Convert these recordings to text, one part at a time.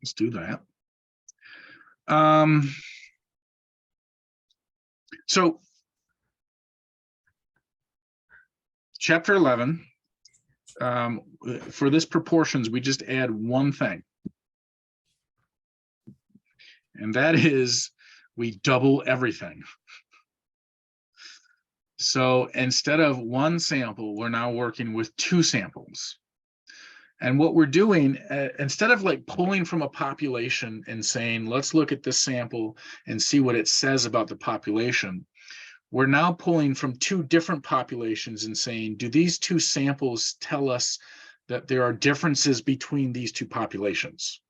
Let's do that. So chapter 11, for this proportions, we just add one thing. And that is we double everything. So instead of one sample, we're now working with two samples. And what we're doing, instead of like pulling from a population and saying, let's look at this sample and see what it says about the population, we're now pulling from two different populations and saying, do these two samples tell us that there are differences between these two populations?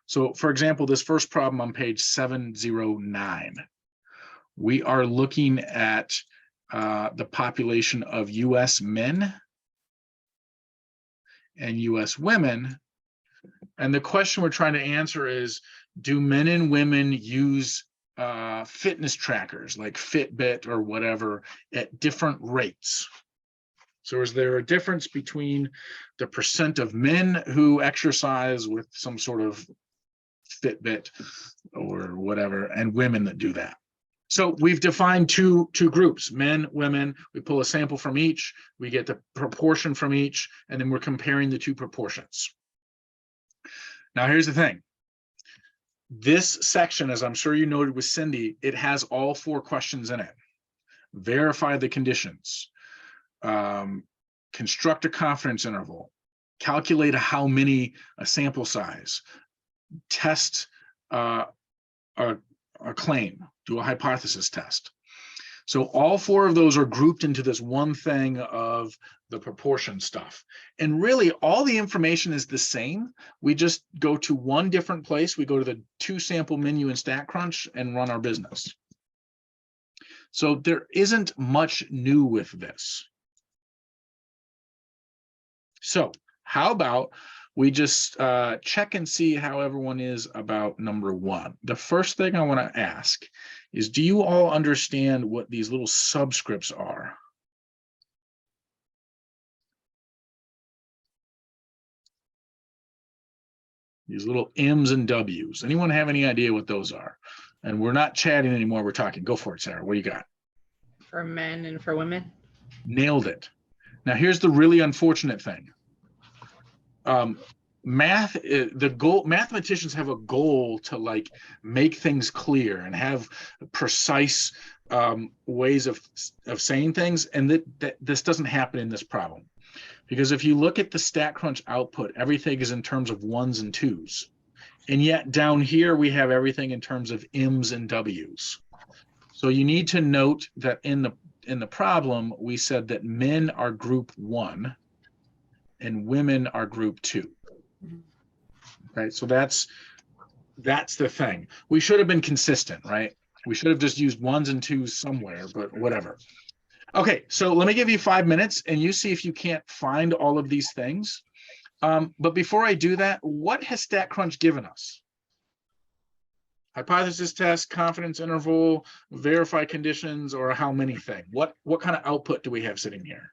So for example, this first problem on page 709, we are looking at the population of US men and US women. And the question we're trying to answer is, do men and women use fitness trackers like Fitbit or whatever at different rates? So is there a difference between the percent of men who exercise with some sort of Fitbit or whatever and women that do that? So we've defined two groups, men, women. We pull a sample from each, we get the proportion from each, and then we're comparing the two proportions. Now, here's the thing. This section, as I'm sure you noted with Cindy, it has all four questions in it. Verify the conditions, construct a confidence interval, calculate how many, a sample size, test a claim, do a hypothesis test. So all four of those are grouped into this one thing of the proportion stuff. And really all the information is the same. We just go to one different place. We go to the two sample menu in StatCrunch and run our business. So there isn't much new with this. So how about we just check and see how everyone is about number one. The first thing I want to ask is, do you all understand what these little subscripts are? These little M's and W's. Anyone have any idea what those are? And we're not chatting anymore, we're talking. Go for it, Sarah. What do you got? For men and for women. Nailed it. Now here's the really unfortunate thing. Mathematicians have a goal to like make things clear and have precise ways of saying things, and that this doesn't happen in this problem, because if you look at the StatCrunch output, everything is in terms of ones and twos, and yet down here we have everything in terms of M's and W's. So you need to note that in the problem we said that men are group 1 and women are group 2. Right, so that's the thing. We should have been consistent, right? We should have just used ones and twos somewhere, but whatever. Okay, so let me give you 5 minutes and you see if you can't find all of these things. But before I do that, what has StatCrunch given us? Hypothesis test, confidence interval, verify conditions, or how many thing? What kind of output do we have sitting here?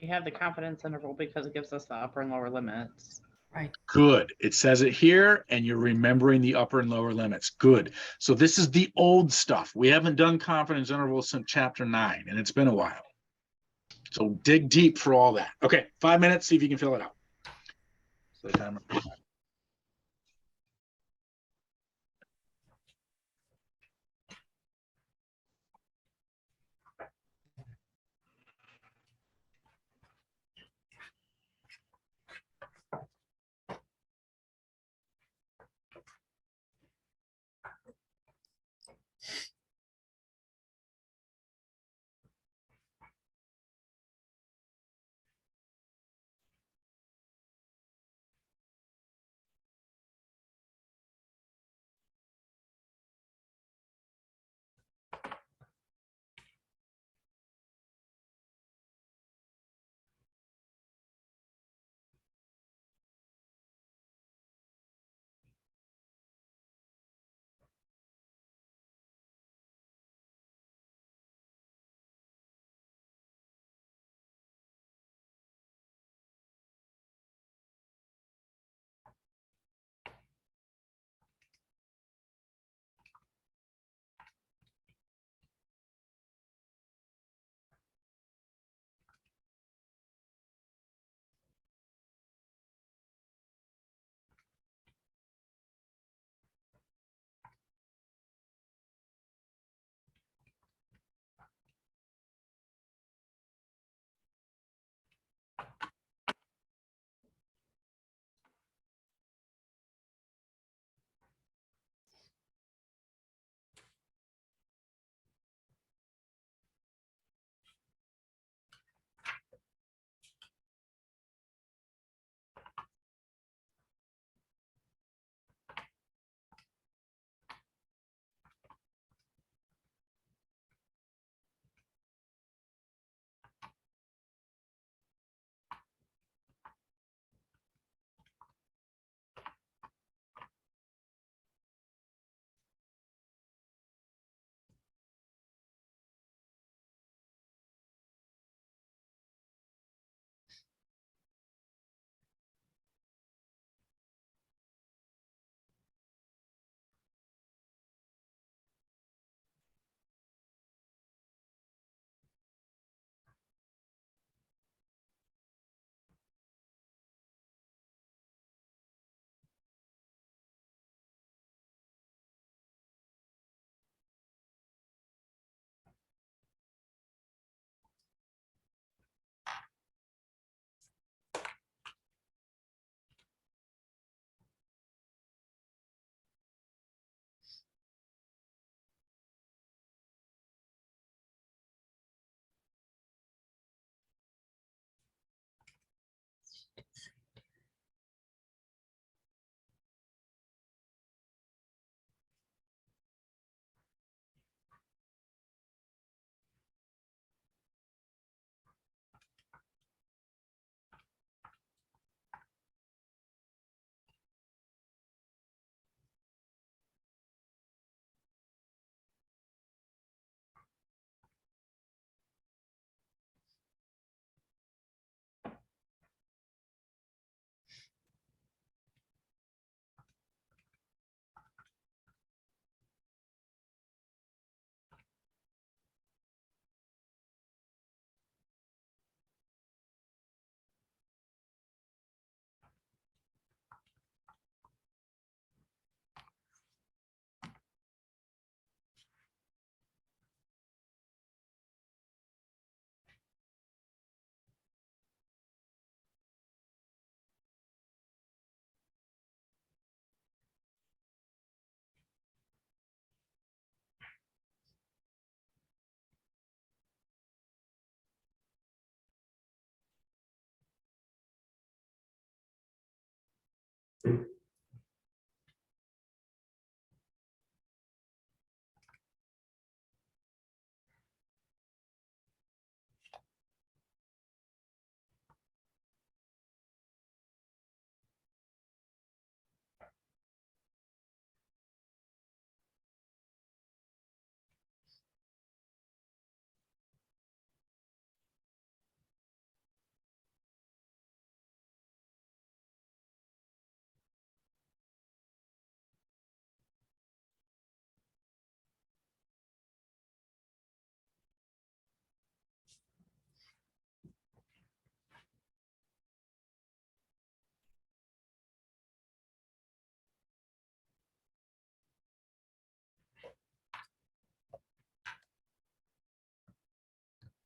We have the confidence interval because it gives us the upper and lower limits. Right. Good. It says it here, and you're remembering the upper and lower limits. Good. So this is the old stuff. We haven't done confidence intervals since chapter 9, and it's been a while. So dig deep for all that. Okay, 5 minutes, see if you can fill it out. So the timer.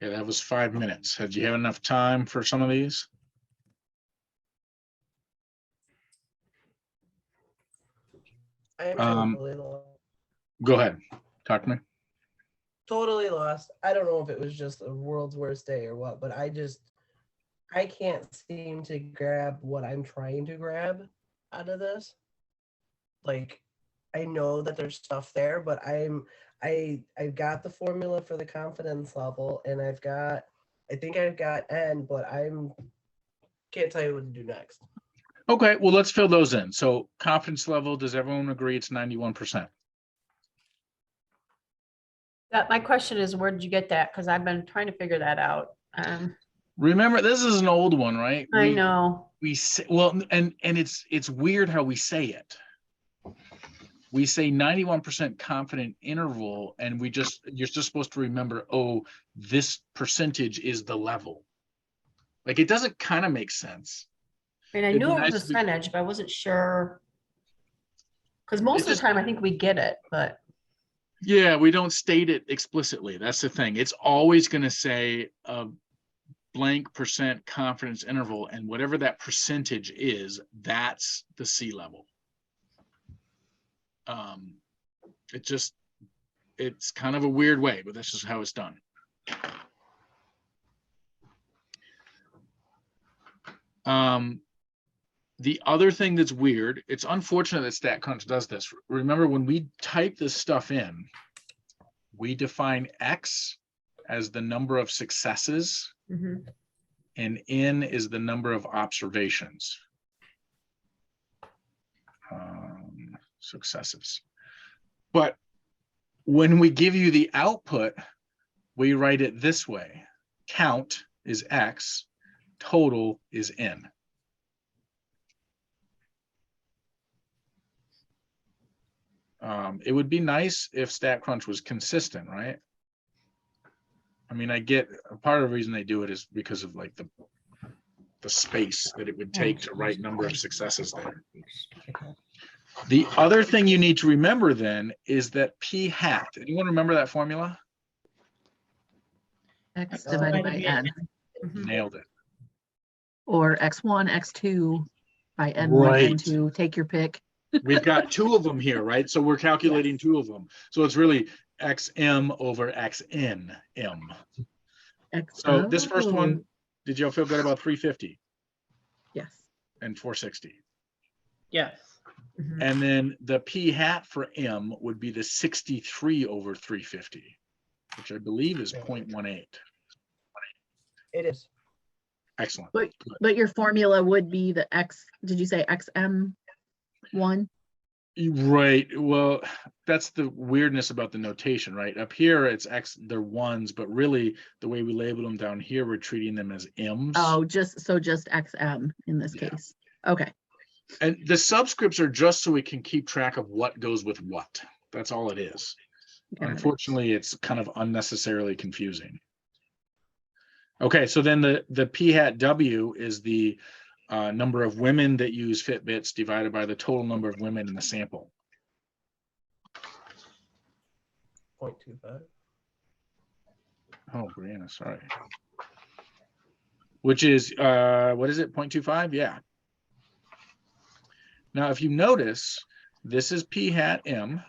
Yeah, that was 5 minutes. Did you have enough time for some of these? I am totally lost. Go ahead. Talk to me. Totally lost. I don't know if it was just the world's worst day or what, but I can't seem to grab what I'm trying to grab out of this. Like, I know that there's stuff there, but I've got the formula for the confidence level, and I think I've got N, but can't tell you what to do next. Okay, well, let's fill those in. So confidence level, does everyone agree it's 91%? My question is, where did you get that? Because I've been trying to figure that out. Remember, this is an old one, right? I know. We say, well, and it's weird how we say it. We say 91% confident interval, and you're just supposed to remember, oh, this percentage is the level. Like, it doesn't kind of make sense. I mean, I It'd knew be it was nice a to be- percentage, but I wasn't sure. Because most of the time I think we get it, but Yeah, we don't state it explicitly. That's the thing. It's always going to say a blank percent confidence interval, and whatever that percentage is, that's the C level. It's kind of a weird way, but this is how it's done. The other thing that's weird, it's unfortunate that StatCrunch does this. Remember, when we type this stuff in, we define X as the number of successes, and N is the number of observations. Successes. But when we give you the output, we write it this way. Count is X, total is N. It would be nice if StatCrunch was consistent, right? I mean, I get part of the reason they do it is because of like the space that it would take to write number of successes there. The other thing you need to remember then is that P hat. Anyone remember that formula? X divided by N, Nailed it. or X1, X2 by N1, Right. N2, take your pick. We've got two of them here, right? So we're calculating two of them. So it's really XM over XNM. So this first one, did y'all feel good about 350 Yes. and 460? Yes. Mhm. And then the P hat for M would be the 63 over 350, which I believe is 0.18. It is. Excellent. But your formula would be the X, did you say XM1? Right. Well, that's the weirdness about the notation, right? Up here, it's X, they're ones, but really the way we label them down here, we're treating them as M's. Oh, just XM in this Yeah. case. Okay. And the subscripts are just so we can keep track of what goes with what. That's all it is. Got it. Unfortunately, it's kind of unnecessarily confusing. Okay, so then the P hat W is the number of women that use Fitbits divided by the total number of women in the sample. 0.25. Oh, Brianna, sorry. Which is, what is it, 0.25? Yeah. Now, if you notice, this is P hat M,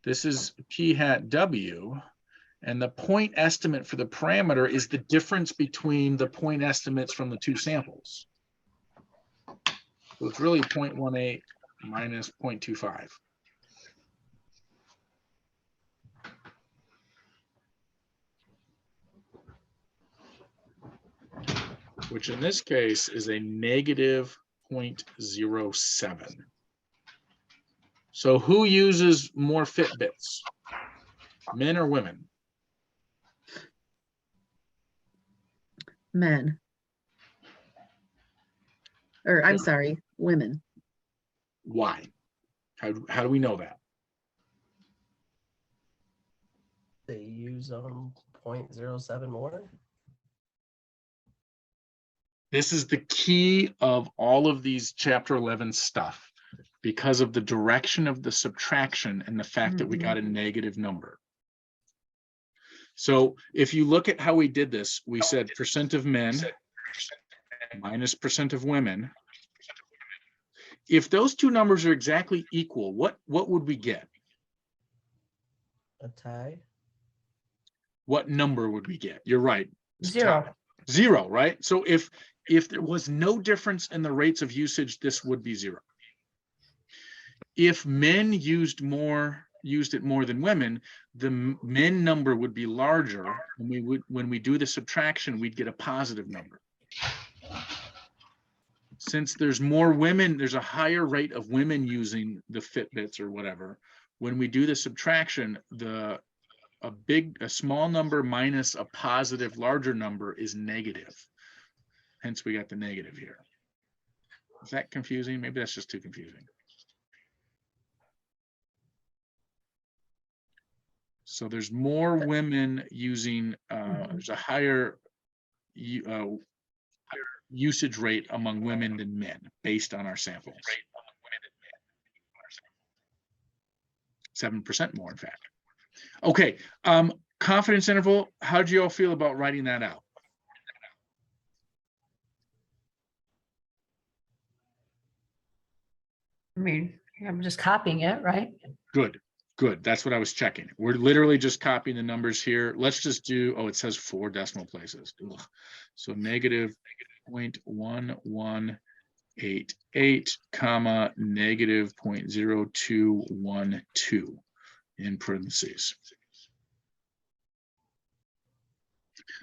this is P hat W, and the point estimate for the parameter is the difference between the point estimates from the two samples. So it's really 0.18 minus 0.25. Which in this case is a negative 0.07. So who uses more Fitbits? Men or women? Men. Or I'm sorry, women. Why? How do we know that? They use 0.07 more. This is the key of all of these chapter 11 stuff because of the direction of the subtraction and the fact that we got a negative number. So if you look at how we did this, we said percent of men minus percent of women. If those two numbers are exactly equal, what would we get? A tie. What number would we get? You're right. It's 0. tie. 0, right? So if there was no difference in the rates of usage, this would be 0. If men used it more than women, the men number would be larger, and when we do the subtraction, we'd get a positive number. Since there's more women, there's a higher rate of women using the Fitbits or whatever. When we do the subtraction, a small number minus a positive larger number is negative. Hence we got the negative here. Is that confusing? Maybe that's just too confusing. So there's more women using, there's a higher usage rate among women than men based on our samples. 7% more, in fact. Okay, confidence interval, how do you all feel about writing that out? I mean, I'm just copying it, right? Good. That's what I was checking. We're literally just copying the numbers here. Let's just do, it says 4 decimal places. Ugh. So negative 0.1188, comma, negative 0.0212 in parentheses.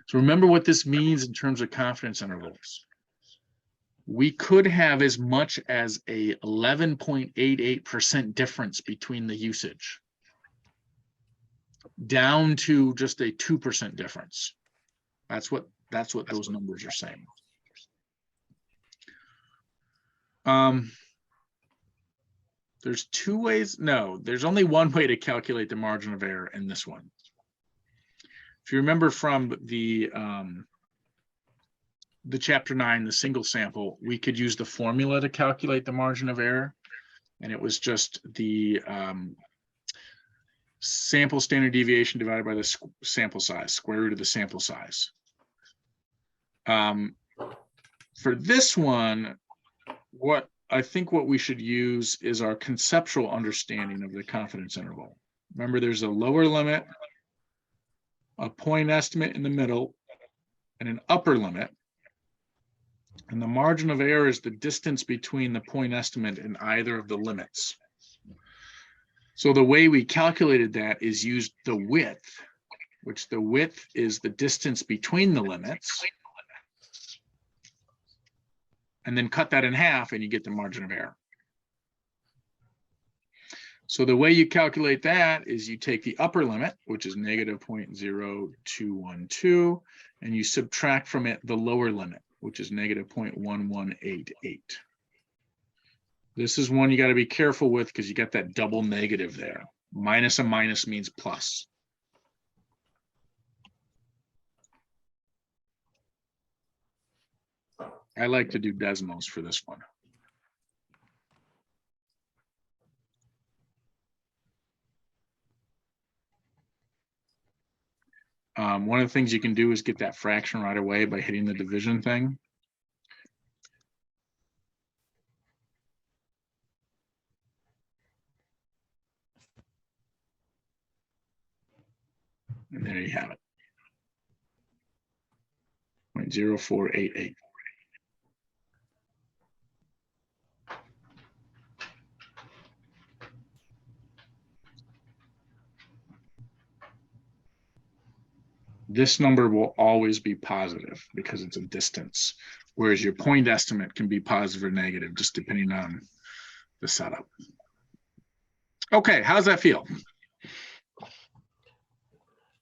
So remember what this means in terms of confidence intervals. We could have as much as a 11.88% difference between the usage, down to just a 2% difference. That's what those numbers are saying. There's 2 ways. No, there's only one way to calculate the margin of error in this one. If you remember from the chapter 9, the single sample, we could use the formula to calculate the margin of error. And it was just the sample standard deviation divided by the sample size, square root of the sample size. For this one, what we should use is our conceptual understanding of the confidence interval. Remember, there's a lower limit, a point estimate in the middle, and an upper limit. And the margin of error is the distance between the point estimate and either of the limits. So the way we calculated that is used the width, which the width is the distance between the limits, and then cut that in half and you get the margin of error. So the way you calculate that is you take the upper limit, which is negative 0.0212, and you subtract from it the lower limit, which is negative 0.1188. This is one you got to be careful with because you got that double negative there. Minus a minus means plus. I like to do Desmos for this one. One of the things you can do is get that fraction right away by hitting the division thing. And there you have it. 0.0488. this number will always be positive because it's a distance, whereas your point estimate can be positive or negative just depending on the setup. Okay, how's that feel?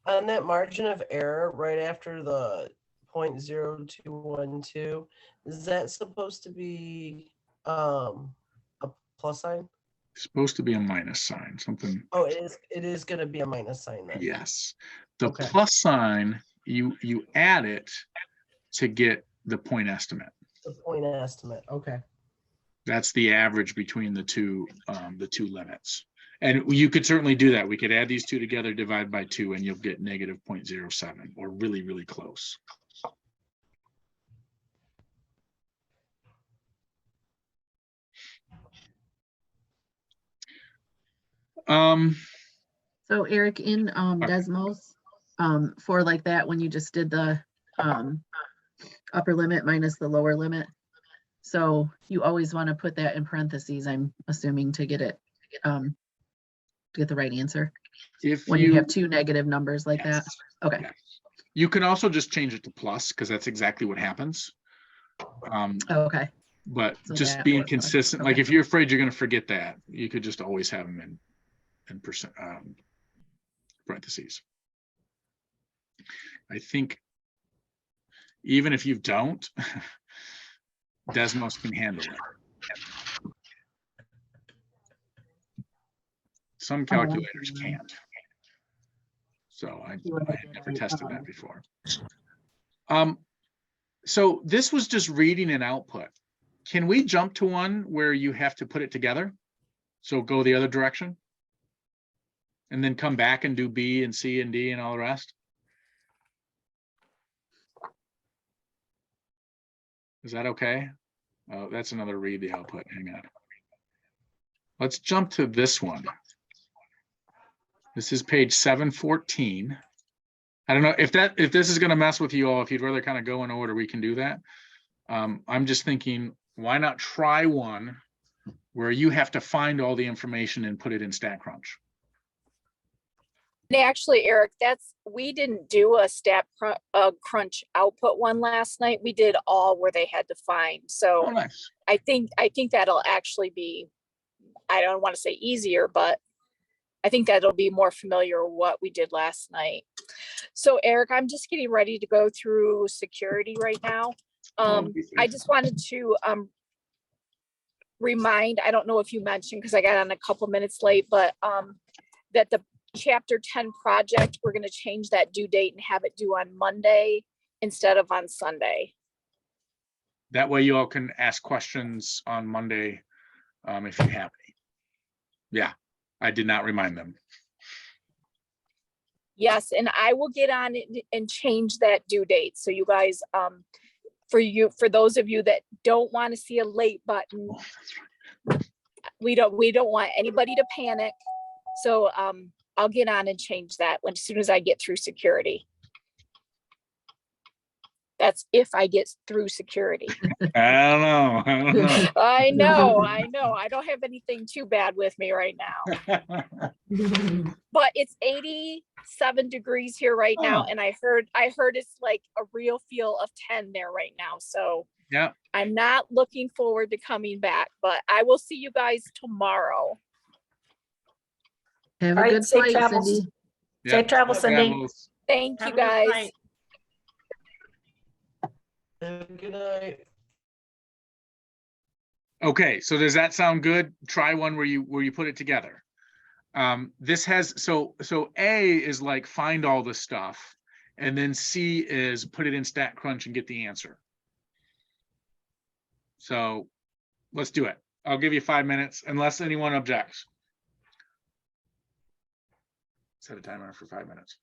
On that margin of error right after the 0.0212, is that supposed to be a plus sign? It's supposed to be a minus sign, something. Oh, it is going to be a minus sign then. Yes. The Okay. plus sign, you add it to get the point estimate. The point estimate. Okay. That's the average between the two limits. And you could certainly do that. We could add these two together, divide by 2, and you'll get negative 0.07, or really, really close. So Eric, in Desmos, for like that, when you just did the upper limit minus the lower limit. So you always want to put that in parentheses, I'm assuming, to get it, to get the right answer. If When you have two negative numbers like that. Okay. Yes. You can also just change it to plus, because that's exactly what happens. Okay. But So just that being was plus. consistent, like Okay. if you're afraid you're going to forget that, you could just always have them in percent parentheses. I think even if you don't, Desmos can handle it. Some calculators can't. So I never tested that before. So this was just reading and output. Can we jump to one where you have to put it together? So go the other direction? And then come back and do B and C and D and all the rest? Is that okay? Oh, that's another read the output. Hang on. Let's jump to this one. This is page 714. I don't know if this is going to mess with you all. If you'd rather kind of go in order, we can do that. I'm just thinking, why not try one where you have to find all the information and put it in StatCrunch? And actually, Eric, we didn't do a crunch output one last night. We did all where they had to find. So Oh, nice. I think that'll actually be, I don't want to say easier, but I think that'll be more familiar with what we did last night. So Eric, I'm just getting ready to go through security right now. I just wanted to remind, I don't know if you mentioned, because I got on a couple minutes late, but that the chapter 10 project, we're going to change that due date and have it due on Monday instead of on Sunday. That way you all can ask questions on Monday if you have any. Yeah, I did not remind them. Yes, and I will get on it and change that due date. So you guys, for those of you that don't want to see a late button, we don't want anybody to panic. So I'll get on and change that as soon as I get through security. That's if I get through security. I don't know. I know. I don't have anything too bad with me right now. But it's 87 degrees here right now, Oh. and I heard it's like a real feel of 10 there right now. So Yeah. I'm not looking forward to coming back, but I will see you guys tomorrow. Have All a right, good safe flight, travels. Cindy. Safe travel, Cindy. Travels. Thank Have you a good guys. night. Good night. Okay, so does that sound good? Try one where you put it together. This has so A is like find all the stuff, and then C is put it in StatCrunch and get the answer. So let's do it. I'll give you 5 minutes unless anyone objects. Set a timer for 5 minutes.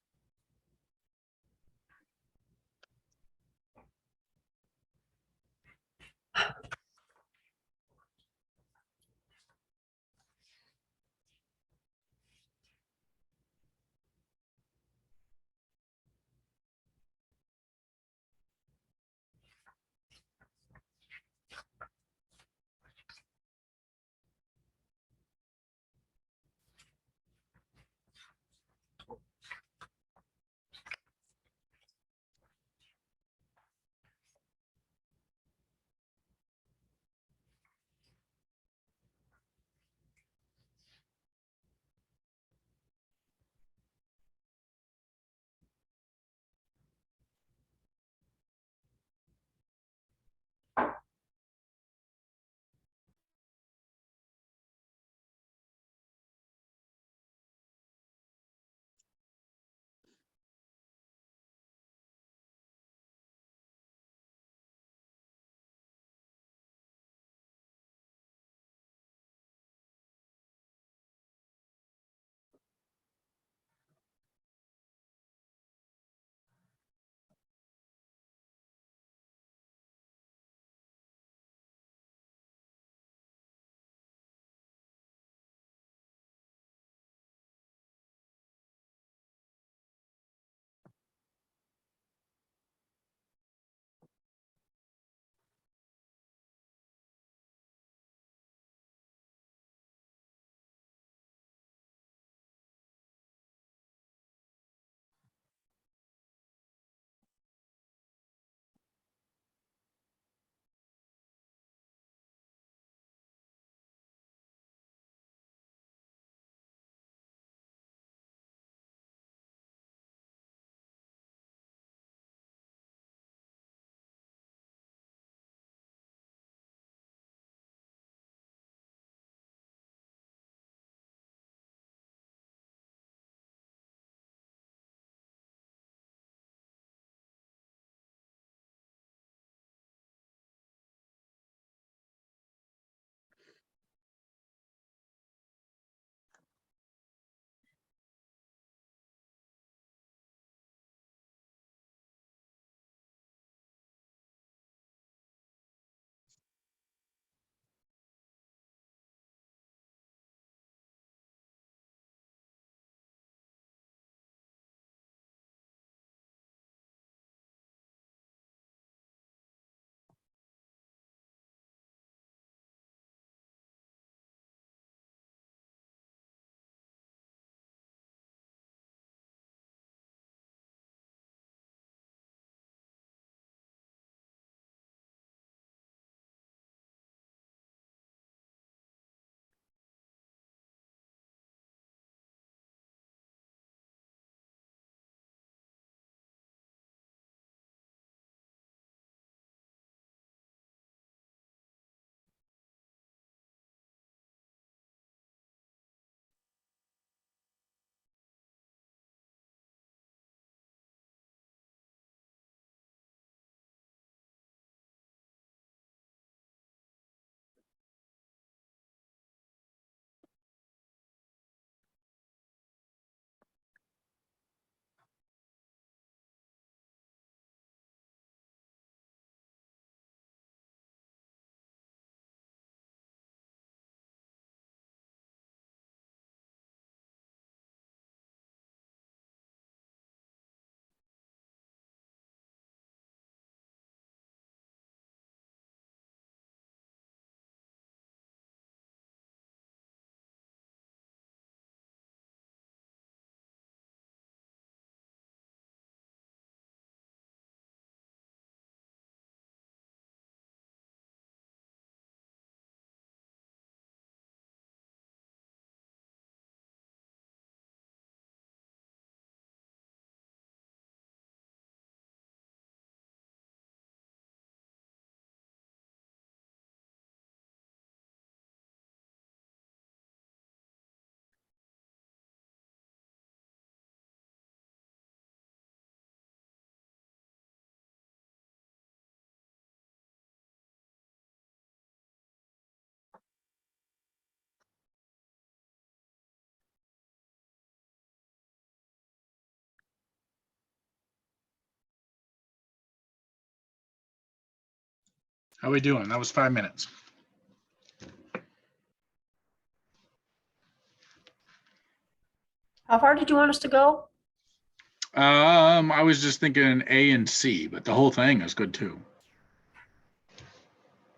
How we doing? That was 5 minutes. How far did you want us to go? I was just thinking A and C, but the whole thing is good too.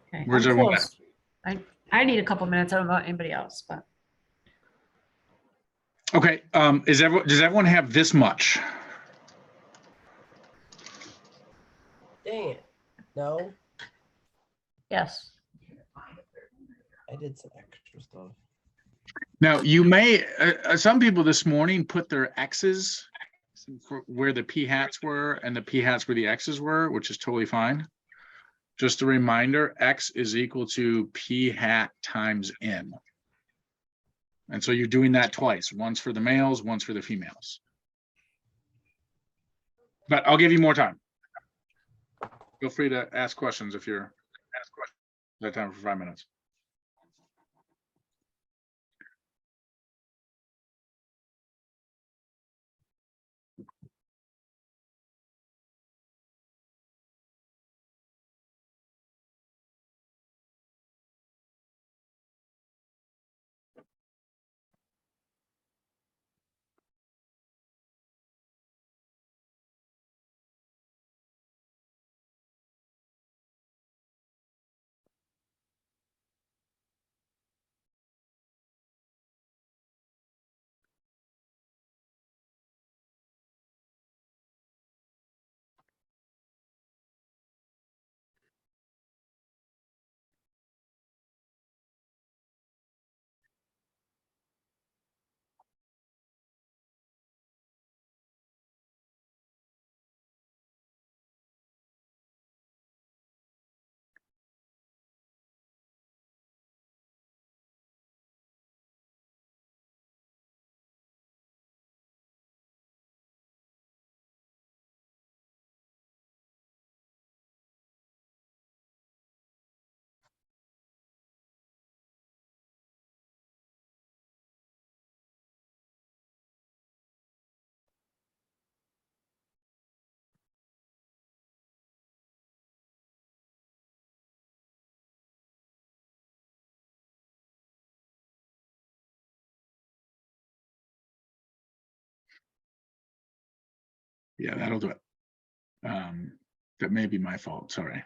Okay, Where's I'm everyone at? close. I need a couple minutes. I don't know about anybody else, but Okay, does everyone have this much? Dang it. No, yes. I did some extra stuff. Now, you may, some people this morning put their X's for where the P hats were and the P hats where the X's were, which is totally fine. Just a reminder, X is equal to P hat times N. And so you're doing that twice, once for the males, once for the females. But I'll give you more time. Feel free to ask questions if you're that time for 5 minutes. Yeah, that'll do it. That may be my fault, sorry.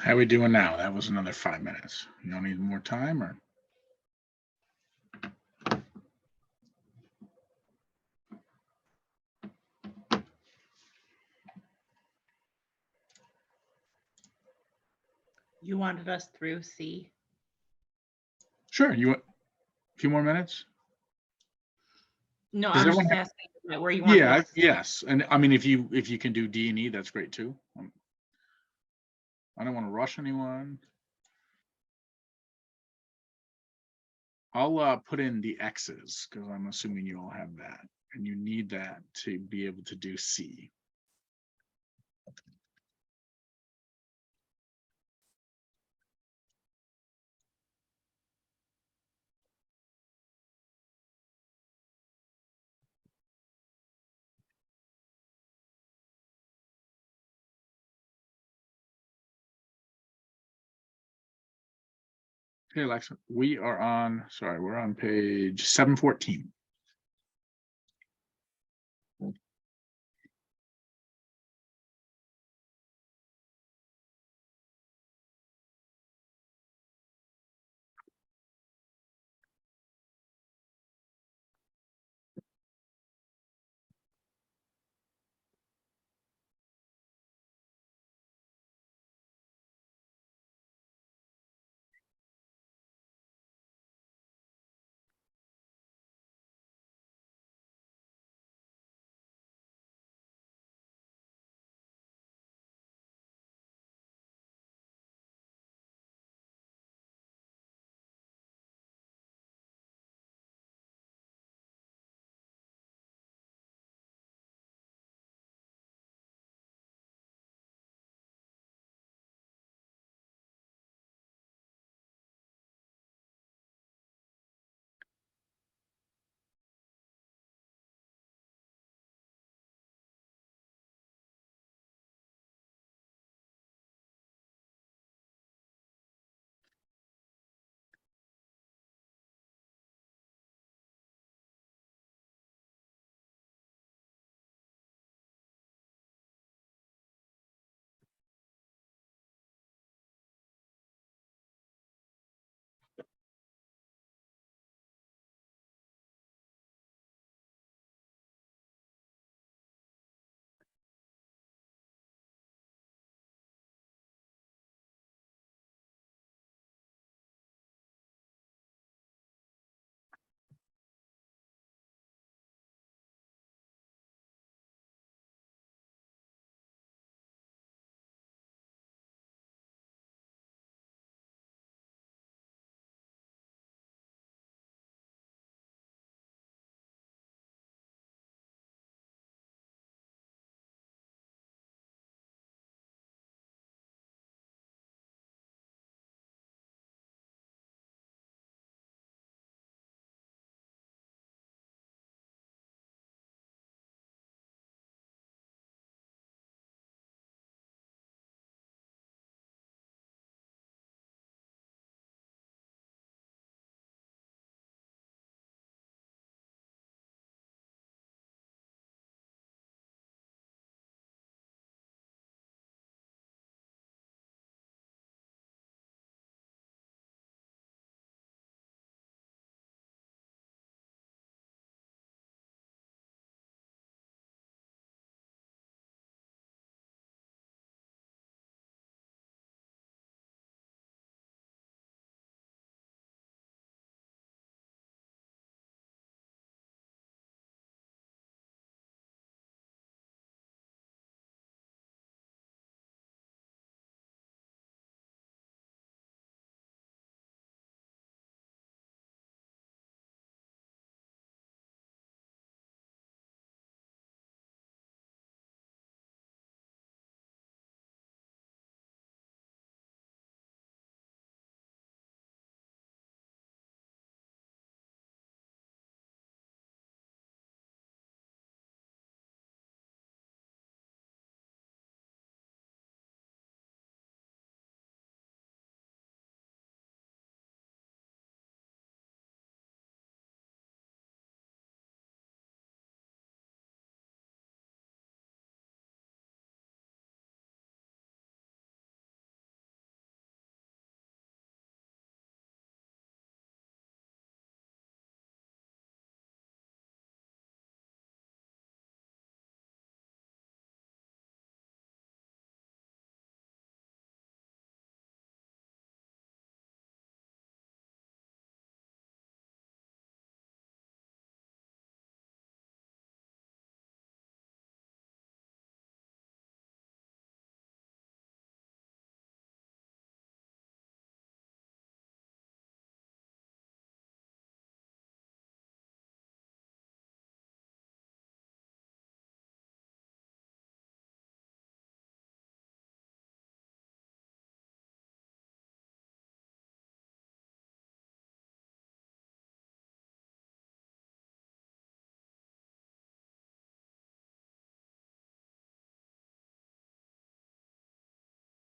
How we doing now? That was another 5 minutes. You don't need more time or? You wanted us through C? Sure, you want a few more minutes? No, Does I'm just everyone asking where you want Yeah, us. yes. And I mean, if you can do D and E, that's great too. I don't want to rush anyone. I'll put in the X's because I'm assuming you all have that and you need that to be able to do C. Okay, Alexa, we're on page 714.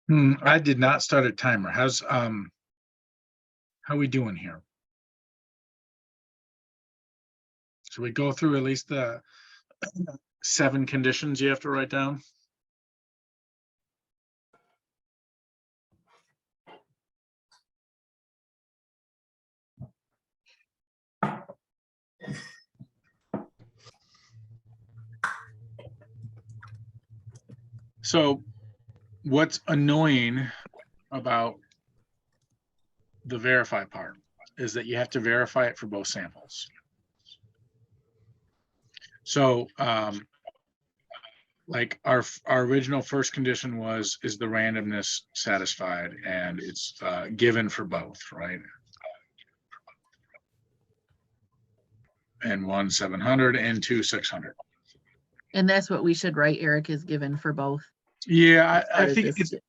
I did not start a timer. How we doing here? Should we go through at least the 7 conditions you have to write down? So what's annoying about the verify part is that you have to verify it for both samples. So like our original first condition was, is the randomness satisfied? And it's given for both, right? N1 700 and 2 600. And that's what we should write, Eric, is given for both. Yeah, Or I is think this- it's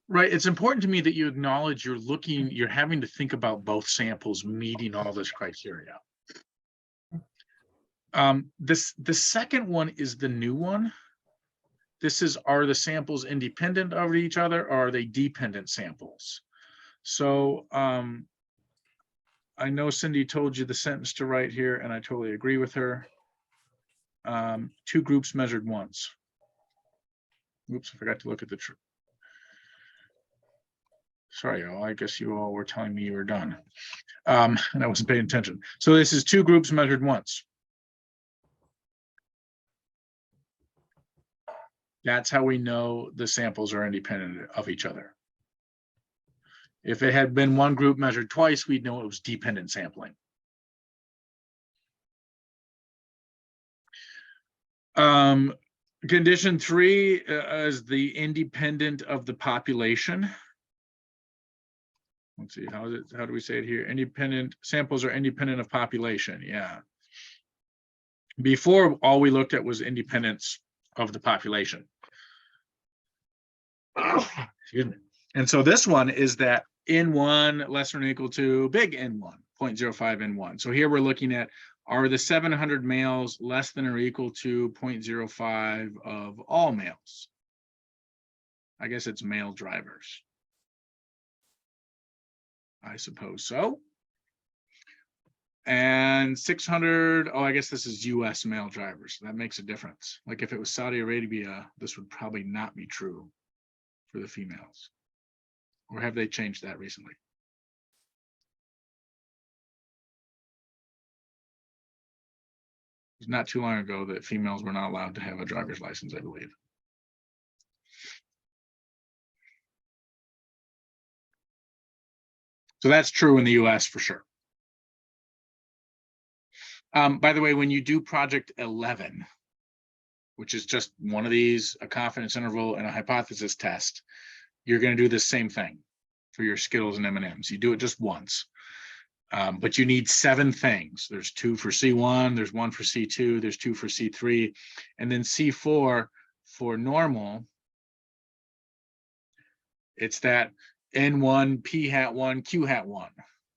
right. It's important to me that you acknowledge you're having to think about both samples meeting all this criteria. The second one is the new one. This is, are the samples independent of each other, or are they dependent samples? So I know Cindy told you the sentence to write here, and I totally agree with her. 2 groups measured once. Oops, I forgot to look at the sorry, y'all. I guess you all were telling me you were done. And I wasn't paying attention. So this is 2 groups measured once. That's how we know the samples are independent of each other. If it had been 1 group measured twice, we'd know it was dependent sampling. Condition 3 is the independent of the population. Let's see, how do we say it here? Independent samples are independent of population. Yeah. Before, all we looked at was independence of the population. Excuse me. And so this one is that N1 less than or equal to big N1, 0.05 N1. So here we're looking at, are the 700 males less than or equal to 0.05 of all males? I guess it's male drivers. I suppose so. And 600, oh, I guess this is US male drivers. That makes a difference. Like if it was Saudi Arabia, this would probably not be true for the females. Or have they changed that recently? It was not too long ago that females were not allowed to have a driver's license, I believe. So that's true in the US for sure. By the way, when you do project 11, which is just one of these, a confidence interval and a hypothesis test, you're going to do the same thing for your Skittles and M&Ms. You do it just once, but you need 7 things. There's 2 for C1, there's 1 for C2, there's 2 for C3, and then C4 for normal. It's that N1, P hat 1, Q hat 1.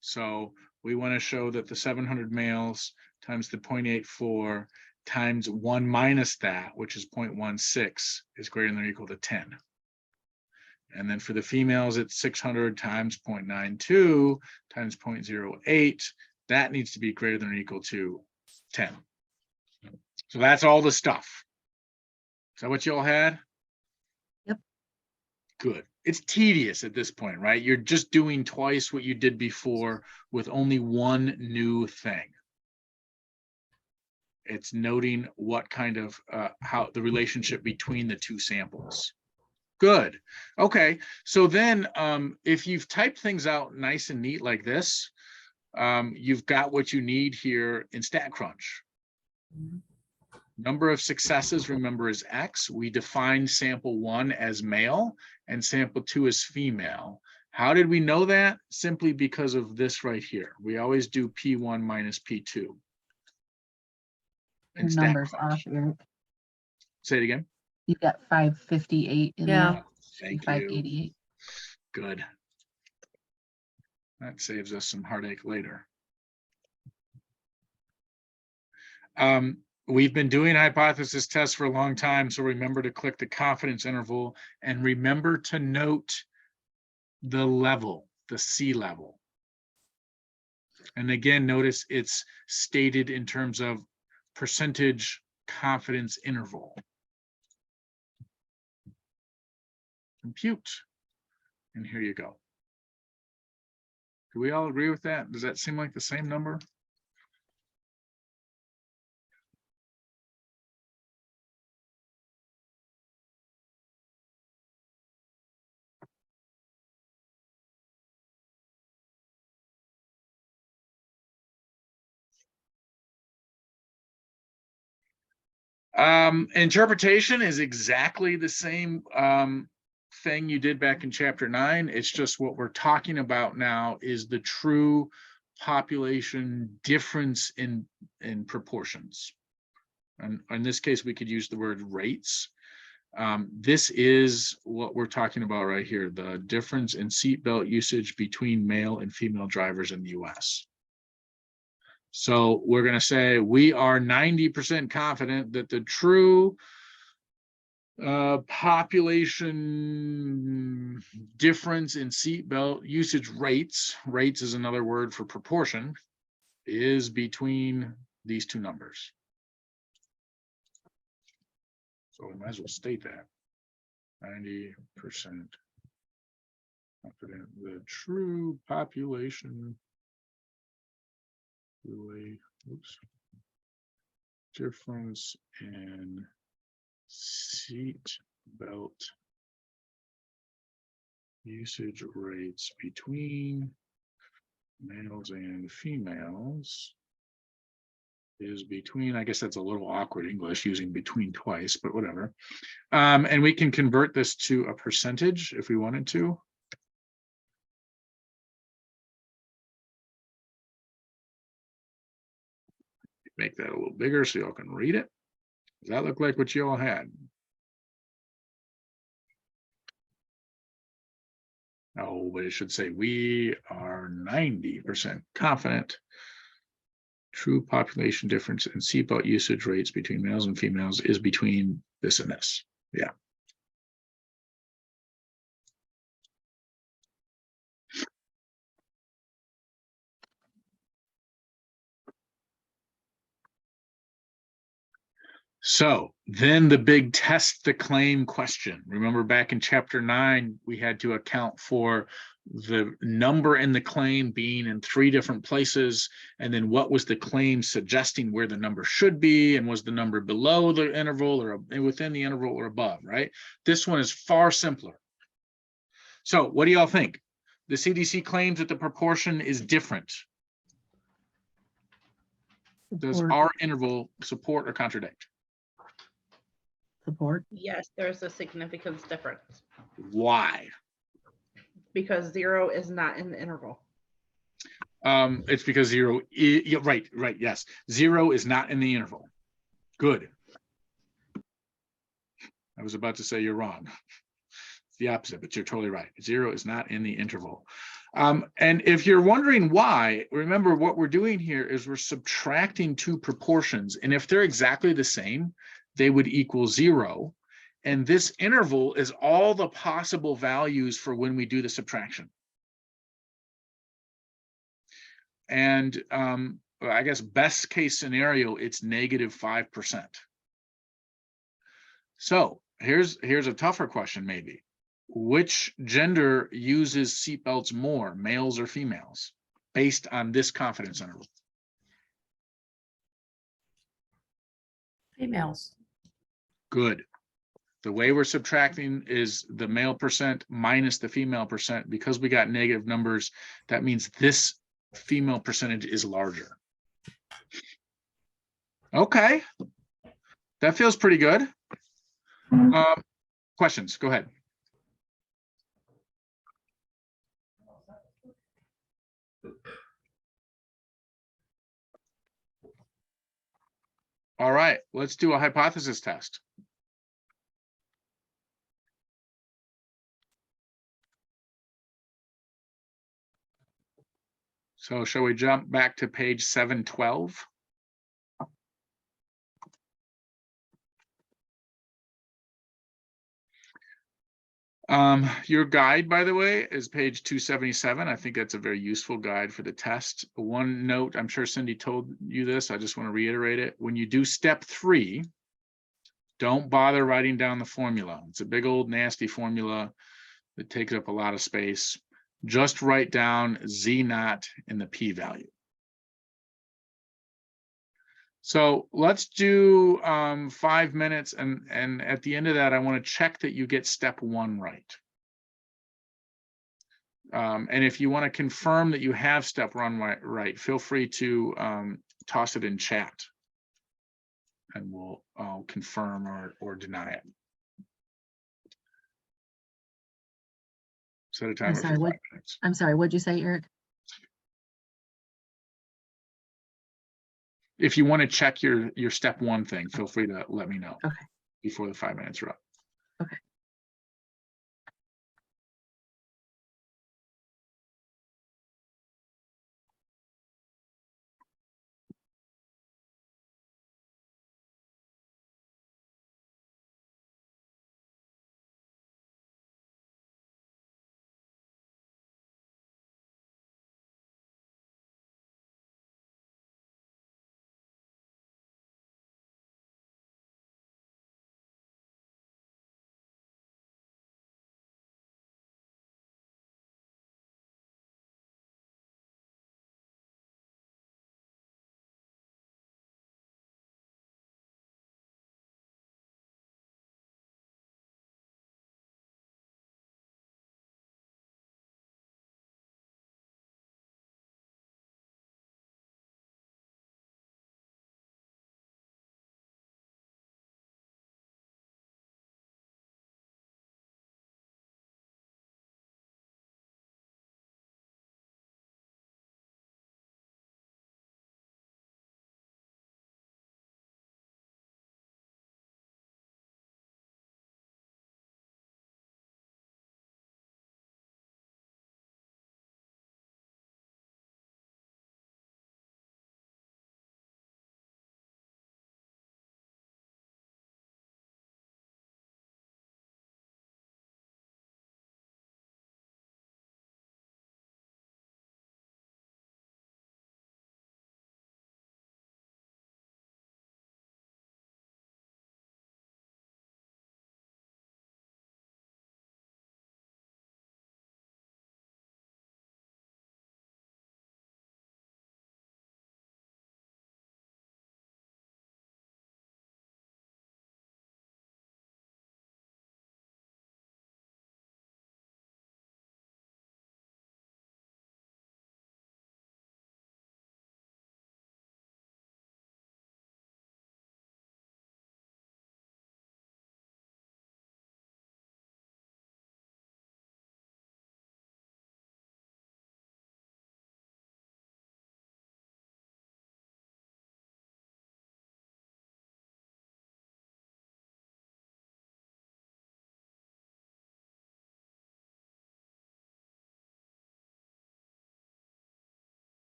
So we want to show that the 700 males times the 0.84 times 1 minus that, which is 0.16, is greater than or equal to 10. And then for the females, it's 600 times 0.92 times 0.08. That needs to be greater than or equal to 10. So that's all the stuff. Is that what you all had? Yep. Good. It's tedious at this point, right? You're just doing twice what you did before with only 1 new thing. It's noting what kind of, how the relationship between the 2 samples. Good. Okay. So then if you've typed things out nice and neat like this, you've got what you need here in StatCrunch. Number of successes, remember, is X. We defined sample 1 as male and sample 2 as female. How did we know that? Simply because of this right here. We always do P1 minus P2. Your numbers off, Eric. Say it again. You've got 558 in Yeah. there. Thank you. 588. Good. That saves us some heartache later. we've been doing hypothesis tests for a long time, so remember to click the confidence interval and remember to note the level, the C level. And again, notice it's stated in terms of percentage confidence interval. Compute. And here you go. Do we all agree with that? Does that seem like the same number? Interpretation is exactly the same thing you did back in chapter 9. It's just what we're talking about now is the true population difference in proportions. And in this case, we could use the word rates. This is what we're talking about right here, the difference in seatbelt usage between male and female drivers in the US. So we're going to say we are 90% confident that the true population difference in seatbelt usage rates is another word for proportion, is between these two numbers. So we might as well state that 90% confident the true population difference in seat belt usage rates between males and females is between, I guess that's a little awkward English using between twice, but whatever. And we can convert this to a percentage if we wanted to. Make that a little bigger so y'all can read it. Does that look like what you all had? Oh, but it should say we are 90% confident true population difference in seatbelt usage rates between males and females is between this and this. Yeah. So then the big test the claim question. Remember back in chapter 9, we had to account for the number in the claim being in 3 different places. And then what was the claim suggesting where the number should be? And was the number below the interval or within the interval or above, right? This one is far simpler. So what do y'all think? The CDC claims that the proportion is different. Does our interval support or contradict? Support. Yes, there's a significance difference Why? because 0 is not in the interval. It's because 0 is, right, yes. 0 is not in the interval. Good. I was about to say you're wrong. It's the opposite, but you're totally right. 0 is not in the interval. And if you're wondering why, remember what we're doing here is we're subtracting 2 proportions. And if they're exactly the same, they would equal 0. And this interval is all the possible values for when we do the subtraction. And I guess best case scenario, it's -5%. So here's a tougher question maybe. Which gender uses seatbelts more, males or females, based on this confidence interval? Females. Good. The way we're subtracting is the male percent minus the female percent. Because we got negative numbers, that means this female percentage is larger. Okay. That feels pretty good. Questions? Go ahead. All right, let's do a hypothesis test. So shall we jump back to page 712? Your guide, by the way, is page 277. I think that's a very useful guide for the test. One note, I'm sure Cindy told you this, I just want to reiterate it. When you do step 3, don't bother writing down the formula. It's a big old nasty formula that takes up a lot of space. Just write down Z naught and the p-value. So let's do 5 minutes, and at the end of that, I want to check that you get step 1 right. And if you want to confirm that you have step 1 right, feel free to toss it in chat, and I'll confirm or deny it. Set a timer for 5 minutes. I'm sorry, what'd you say, Eric? If you want to check your step 1 thing, feel free to let me know. Okay. Before the 5 minutes are up. Okay.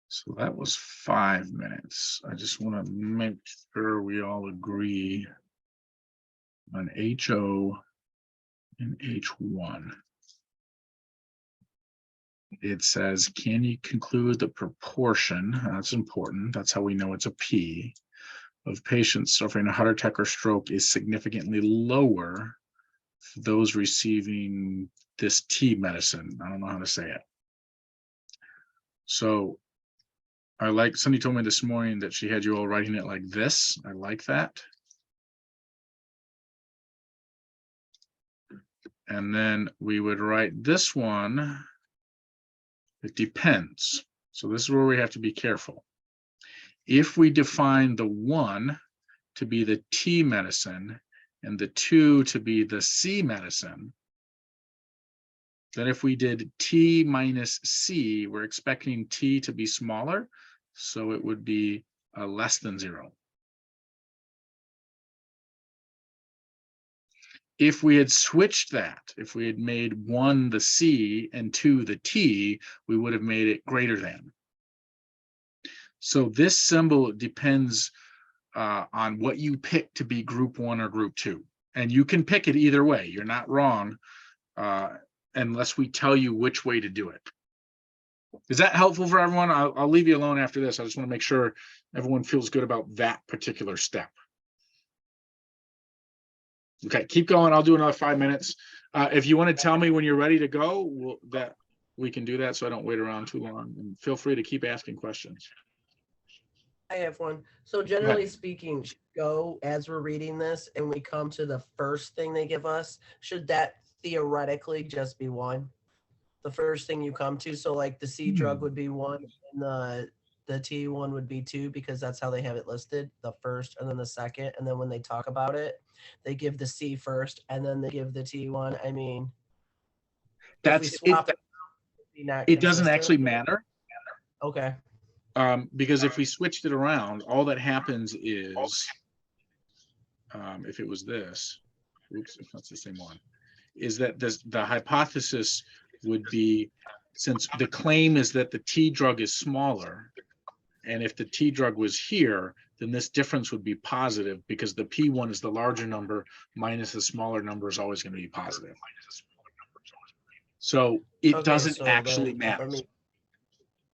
So that was 5 minutes. I just want to make sure we all agree on HO and H1. It says, can you conclude the proportion? That's important. That's how we know it's a P of patients suffering a heart attack or stroke is significantly lower for those receiving this T medicine. I don't know how to say it. So somebody told me this morning that she had you all writing it like this. I like that. And then we would write this one. It depends. So this is where we have to be careful. If we define the 1 to be the T medicine and the 2 to be the C medicine, then if we did T minus C, we're expecting T to be smaller. So it would be less than 0. If we had switched that, if we had made 1 the C and 2 the T, we would have made it greater than. So this symbol depends on what you pick to be group 1 or group 2. And you can pick it either way. You're not wrong unless we tell you which way to do it. Is that helpful for everyone? I'll leave you alone after this. I just want to make sure everyone feels good about that particular step. Okay, keep going. I'll do another 5 minutes. If you want to tell me when you're ready to go, we can do that so I don't wait around too long. And feel free to keep asking questions. I have one. So generally speaking, should go as we're reading this and we come to the first thing they give us, should that theoretically just be 1? The first thing you come to, so like the C drug would be 1 and the T one would be 2 because that's how they have it listed, the first and then the second, and then when they talk about it, they give the C first and then they give the T one. I mean, if we swap it doesn't actually matter. Okay. Because if we switched it around, all that happens is, if it was this, oops, if that's the same one, is that the hypothesis would be, since the claim is that the T drug is smaller, and if the T drug was here, then this difference would be positive because the P1 is the larger number minus the smaller number is always going to be positive. So it doesn't actually matter. Let me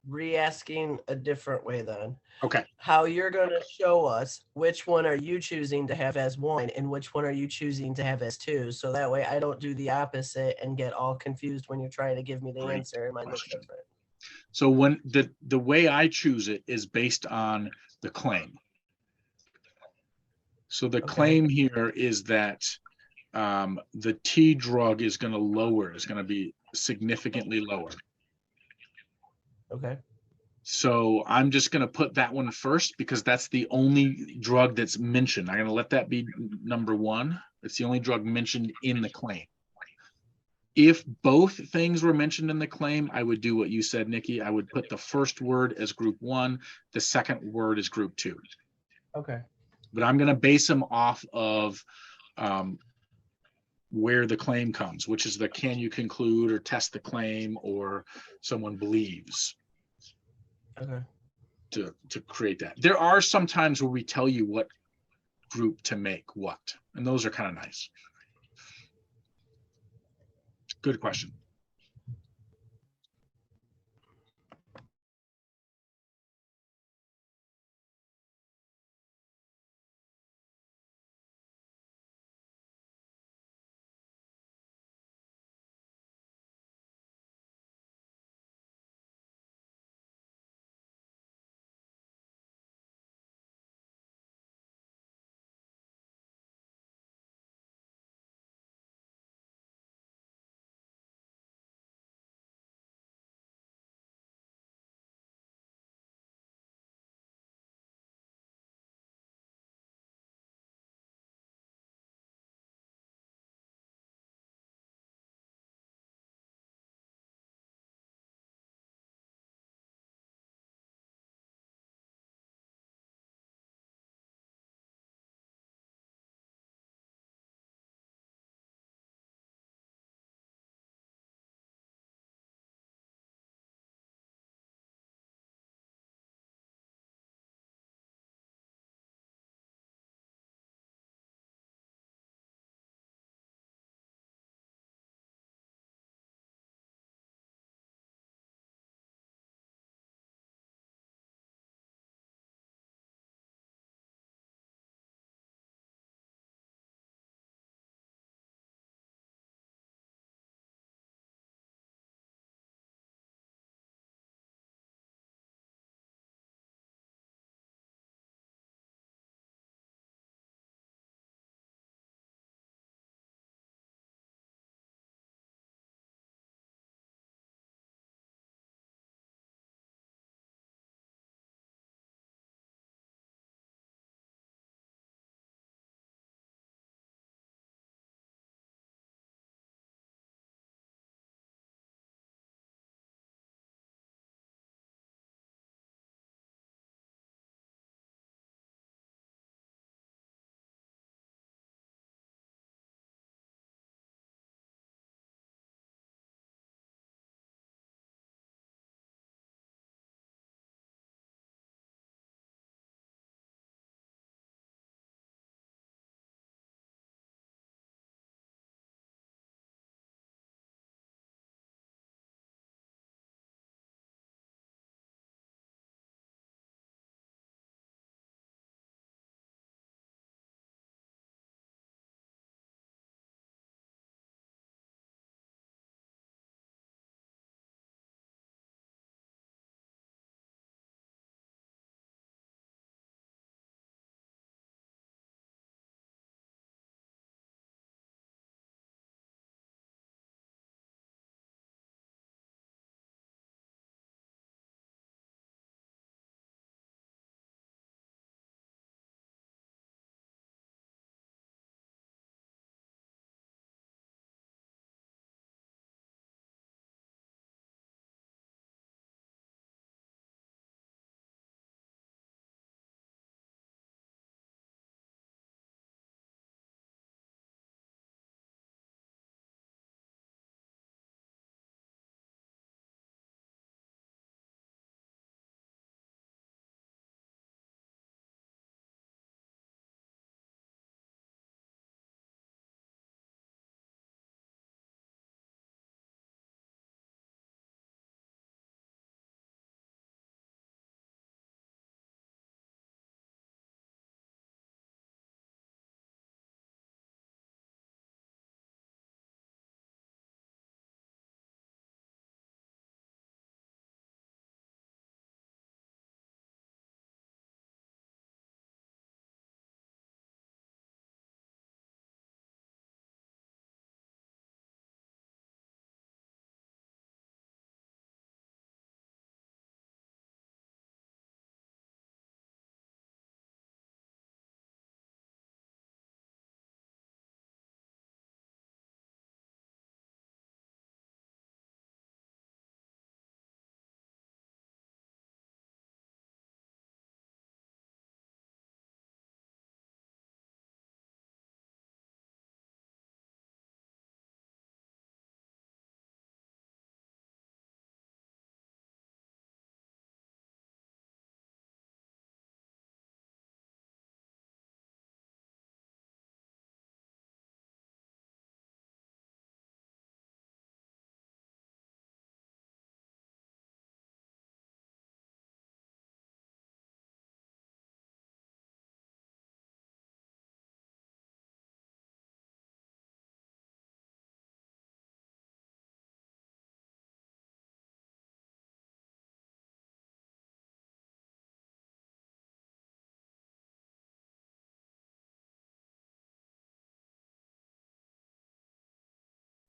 re-asking a different way then. Okay. How you're going to show us which one are you choosing to have as 1 and which one are you choosing to have as 2, so that way I don't do the opposite and get all confused when you're trying to give me the answer and mine looks different. So when the way I choose it is based on the claim. So the claim here is that the T drug is going to lower, is going to be significantly lower. Okay. So I'm just going to put that one first because that's the only drug that's mentioned. I'm going to let that be number 1. It's the only drug mentioned in the claim. If both things were mentioned in the claim, I would do what you said, Nikki. I would put the first word as group 1, the second word as group 2. Okay. But I'm going to base them off of where the claim comes, which is the can you conclude or test the claim or someone believes. Okay. To create that. There are some times where we tell you what group to make what, and those are kind of nice. Good question.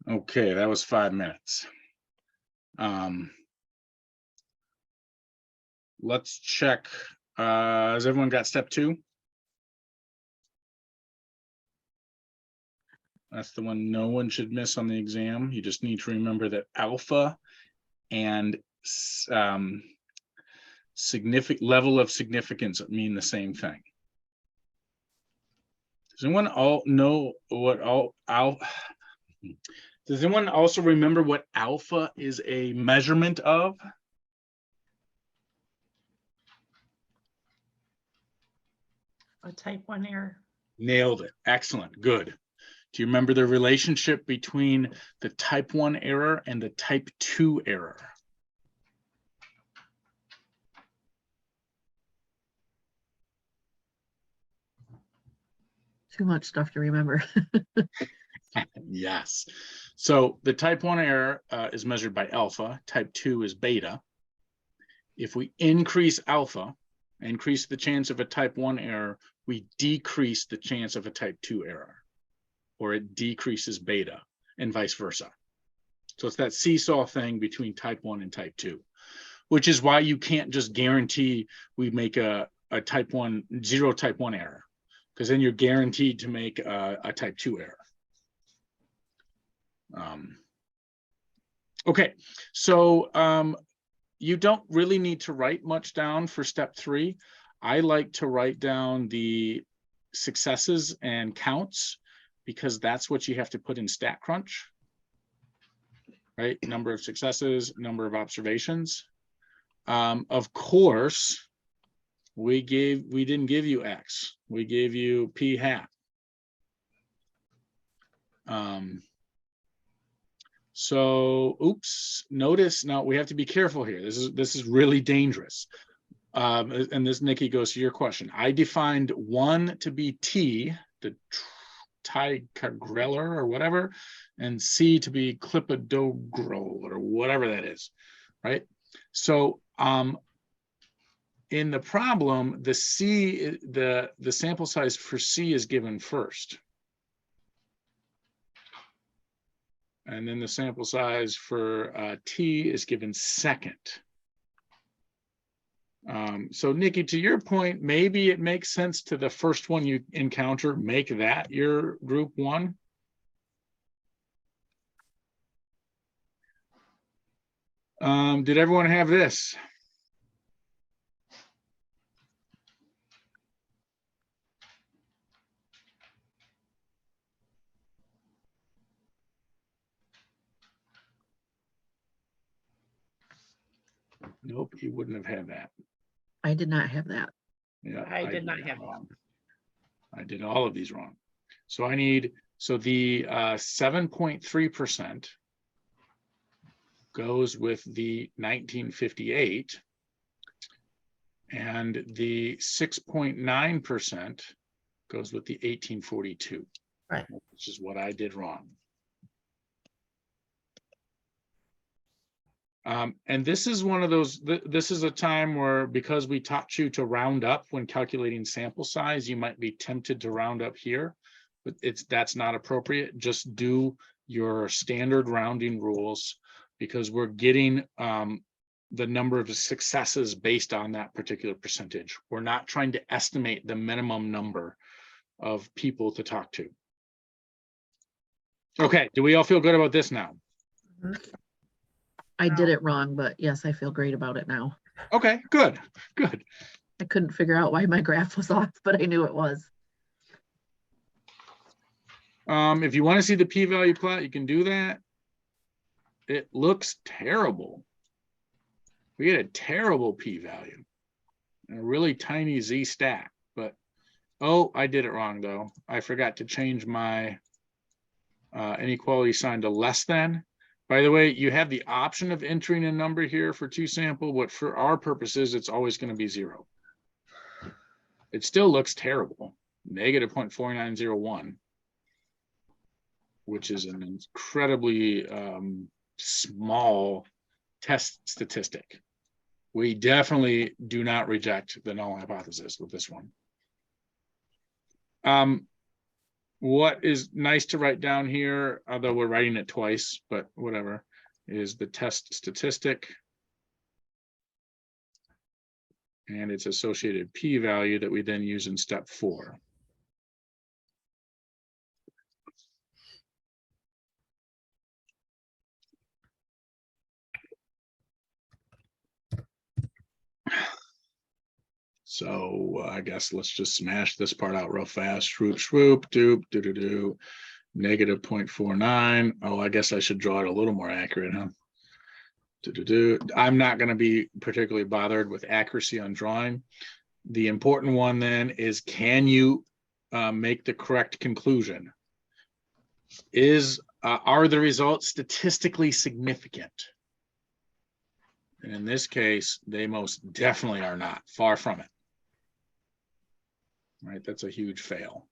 Okay, that was 5 minutes. Let's check. Has everyone got step 2? That's the one no one should miss on the exam. You just need to remember that alpha and significant level of significance mean the same thing. Does anyone know what does anyone also remember what alpha is a measurement of? A type 1 error. Nailed it. Excellent. Good. Do you remember the relationship between the type 1 error and the type 2 error? Too much stuff to remember. Yes. So the type 1 error is measured by alpha. Type 2 is beta. If we increase alpha, increase the chance of a type 1 error, we decrease the chance of a type 2 error, or it decreases beta and vice versa. So it's that seesaw thing between type 1 and type 2, which is why you can't just guarantee we make a type 1, 0 type 1 error, because then you're guaranteed to make a type 2 error. Okay, so you don't really need to write much down for step 3. I like to write down the successes and counts, because that's what you have to put in StatCrunch, right? Number of successes, number of observations. Of course, we didn't give you X, we gave you P hat. So, oops, notice now we have to be careful here. This is really dangerous. And this, Nikki, goes to your question. I defined 1 to be T, the ticagrelor or whatever, and C to be clipidogrel or whatever that is, right? So in the problem, the C, the sample size for C is given first. And then the sample size for T is given second. So Nikki, to your point, maybe it makes sense to the first one you encounter, make that your group 1. Did everyone have this? Nope, you wouldn't have had that. I did not have that. Yeah, I did not have wrong. I did all of these wrong. So I need, so the 7.3% goes with the 1958, and the 6.9% goes with the 1842. Right. Which is what I did wrong. And this is one of those, this is a time where, because we taught you to round up when calculating sample size, you might be tempted to round up here, but that's not appropriate. Just do your standard rounding rules, because we're getting the number of successes based on that particular percentage. We're not trying to estimate the minimum number of people to talk to. Okay, do we all feel good about this now? I did it wrong, but yes, I feel great about it now. Okay, good, good. I couldn't figure out why my graph was off, but I knew it was. If you want to see the p-value plot, you can do that. It looks terrible. We get a terrible p-value and a really tiny z-stat, but oh, I did it wrong though. I forgot to change my inequality sign to less than. By the way, you have the option of entering a number here for 2 sample, but for our purposes, it's always going to be 0. It still looks terrible, negative 0.4901, which is an incredibly small test statistic. We definitely do not reject the null hypothesis with this one. what is nice to write down here, although we're writing it twice, but whatever, is the test statistic and its associated p-value that we then use in step 4. So I guess let's just smash this part out real fast. Swoop, swoop, doop, doo, doo, doo. Negative 0.49. Oh, I guess I should draw it a little more accurate, huh? Doo, doo, doo. I'm not going to be particularly bothered with accuracy on drawing. The important one then is, can you make the correct conclusion? Are the results statistically significant? And in this case, they most definitely are not. Far from it. Right, that's a huge fail.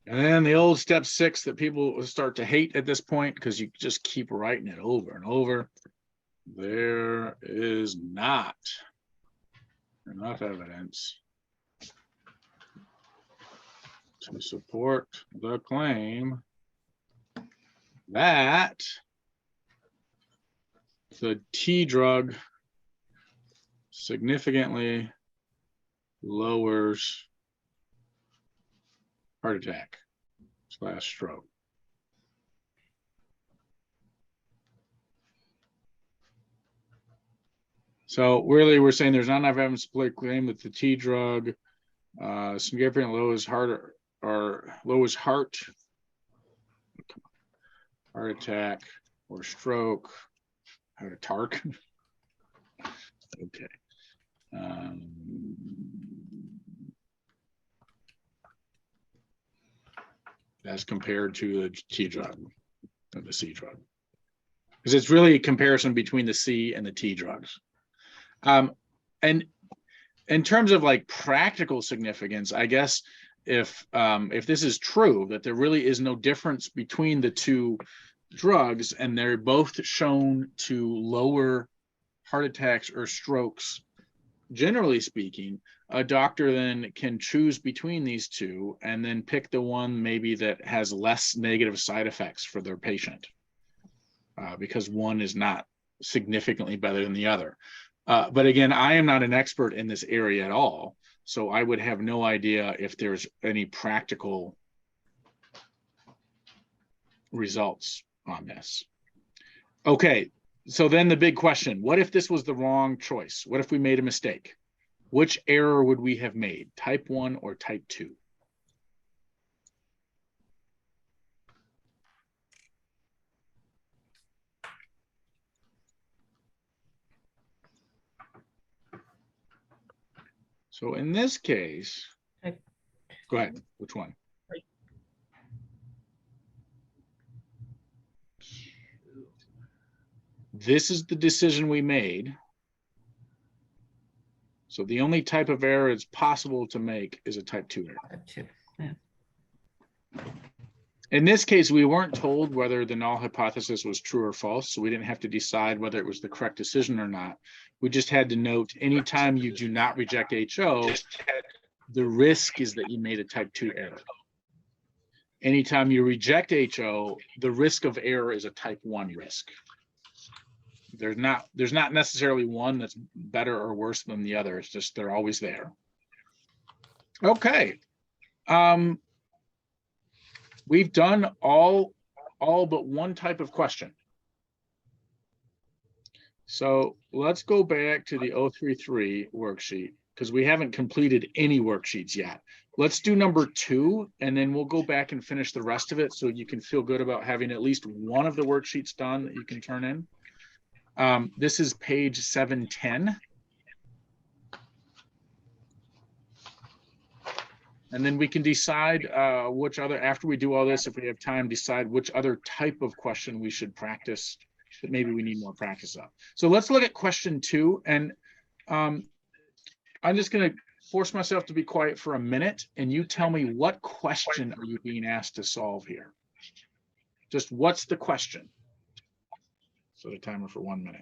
And then the old step 6 that people will start to hate at this point, because you just keep writing it over and over. There is not enough evidence to support the claim that the T drug significantly lowers heart attack / stroke. So really, we're saying there's not enough evidence to claim that the T drug significantly lowers heart attack or stroke. Heart attack. Okay. As compared to the T drug or the C drug, because it's really a comparison between the C and the T drugs. And in terms of like practical significance, I guess if this is true, that there really is no difference between the two drugs and they're both shown to lower heart attacks or strokes, generally speaking, a doctor then can choose between these two and then pick the one maybe that has less negative side effects for their patient, because one is not significantly better than the other. But again, I am not an expert in this area at all, so I would have no idea if there's any practical results on this. Okay, so then the big question, what if this was the wrong choice? What if we made a mistake? Which error would we have made, type 1 or type 2? So in this case, Okay. Go ahead, which one? This is the decision we made. So the only type of error it's possible to make is a type 2 error. Type 2, yeah. In this case, we weren't told whether the null hypothesis was true or false, so we didn't have to decide whether it was the correct decision or not. We just had to note anytime you do not reject HO, the risk is that you made a type 2 error. Anytime you reject HO, the risk of error is a type 1 risk. There's not necessarily one that's better or worse than the other. It's just they're always there. Okay. We've done all but one type of question. So let's go back to the 033 worksheet, because we haven't completed any worksheets yet. Let's do number 2, and then we'll go back and finish the rest of it so you can feel good about having at least one of the worksheets done that you can turn in. This is page 710. And then we can decide which other, after we do all this, if we have time, decide which other type of question we should practice that maybe we need more practice of. So let's look at question 2. And I'm just going to force myself to be quiet for a minute, and you tell me, what question are you being asked to solve here? Just what's the question? Set a timer for 1 minute.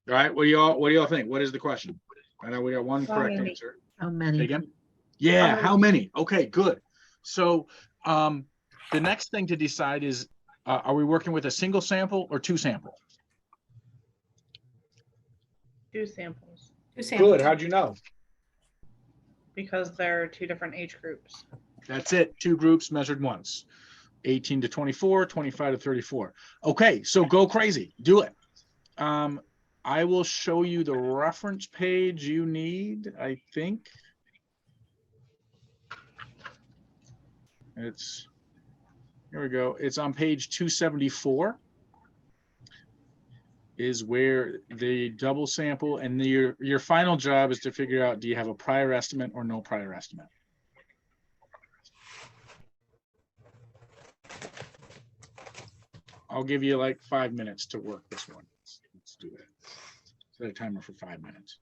All right, what do y'all think? What is the question? I know we got one How correct many? answer. How Say many? again? Yeah, How how many? Okay, good. So the next thing to decide is, are we working with a single sample or two sample? 2 samples, Two samples. Good, how'd you know? because they're 2 different age groups. That's it, 2 groups measured once. 18 to 24, 25 to 34. Okay, so go crazy, do it. I will show you the reference page you need, I think. Here we go. It's on page 274 is where the double sample, and your final job is to figure out, do you have a prior estimate or no prior estimate? I'll give you like 5 minutes to work this one. Let's do that. Set a timer for 5 minutes.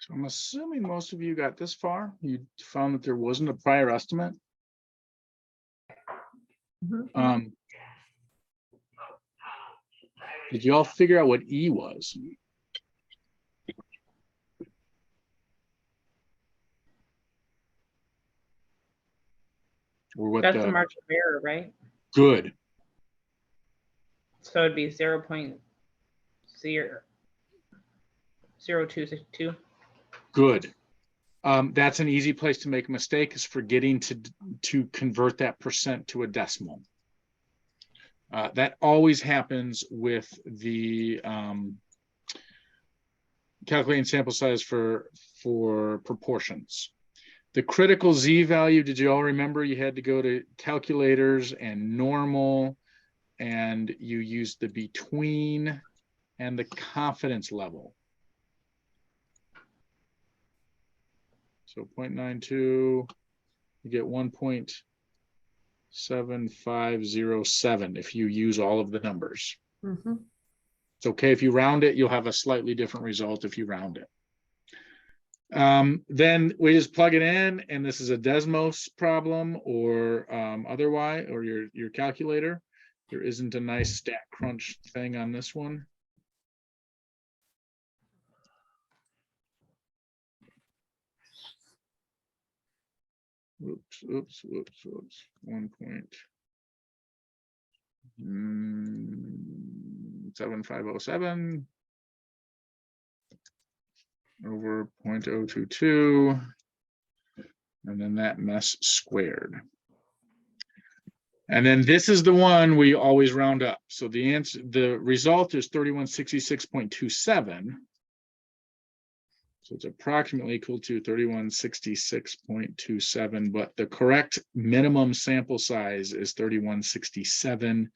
So I'm assuming most of you got this far. You found that there wasn't a prior estimate. Mhm. Did you all figure out what E was? Or what That's the the, margin of error, right? good. So it'd be 0.00262. Good. That's an easy place to make a mistake, is forgetting to convert that percent to a decimal. That always happens with the calculating sample size for proportions. The critical Z value, did you all remember you had to go to calculators and normal, and you used the between and the confidence level. So 0.92, you get 1.7507 if you use all of the numbers. Mhm. It's okay if you round it, you'll have a slightly different result if you round it. Then we just plug it in, and this is a Desmos problem or otherwise, or your calculator. There isn't a nice stat crunch thing on this one. Oops. 1.7507 over 0.022, and then that mess squared. And then this is the one we always round up. So the answer, the result is 3166.27. So it's approximately equal to 3166.27, but the correct minimum sample size is 3167,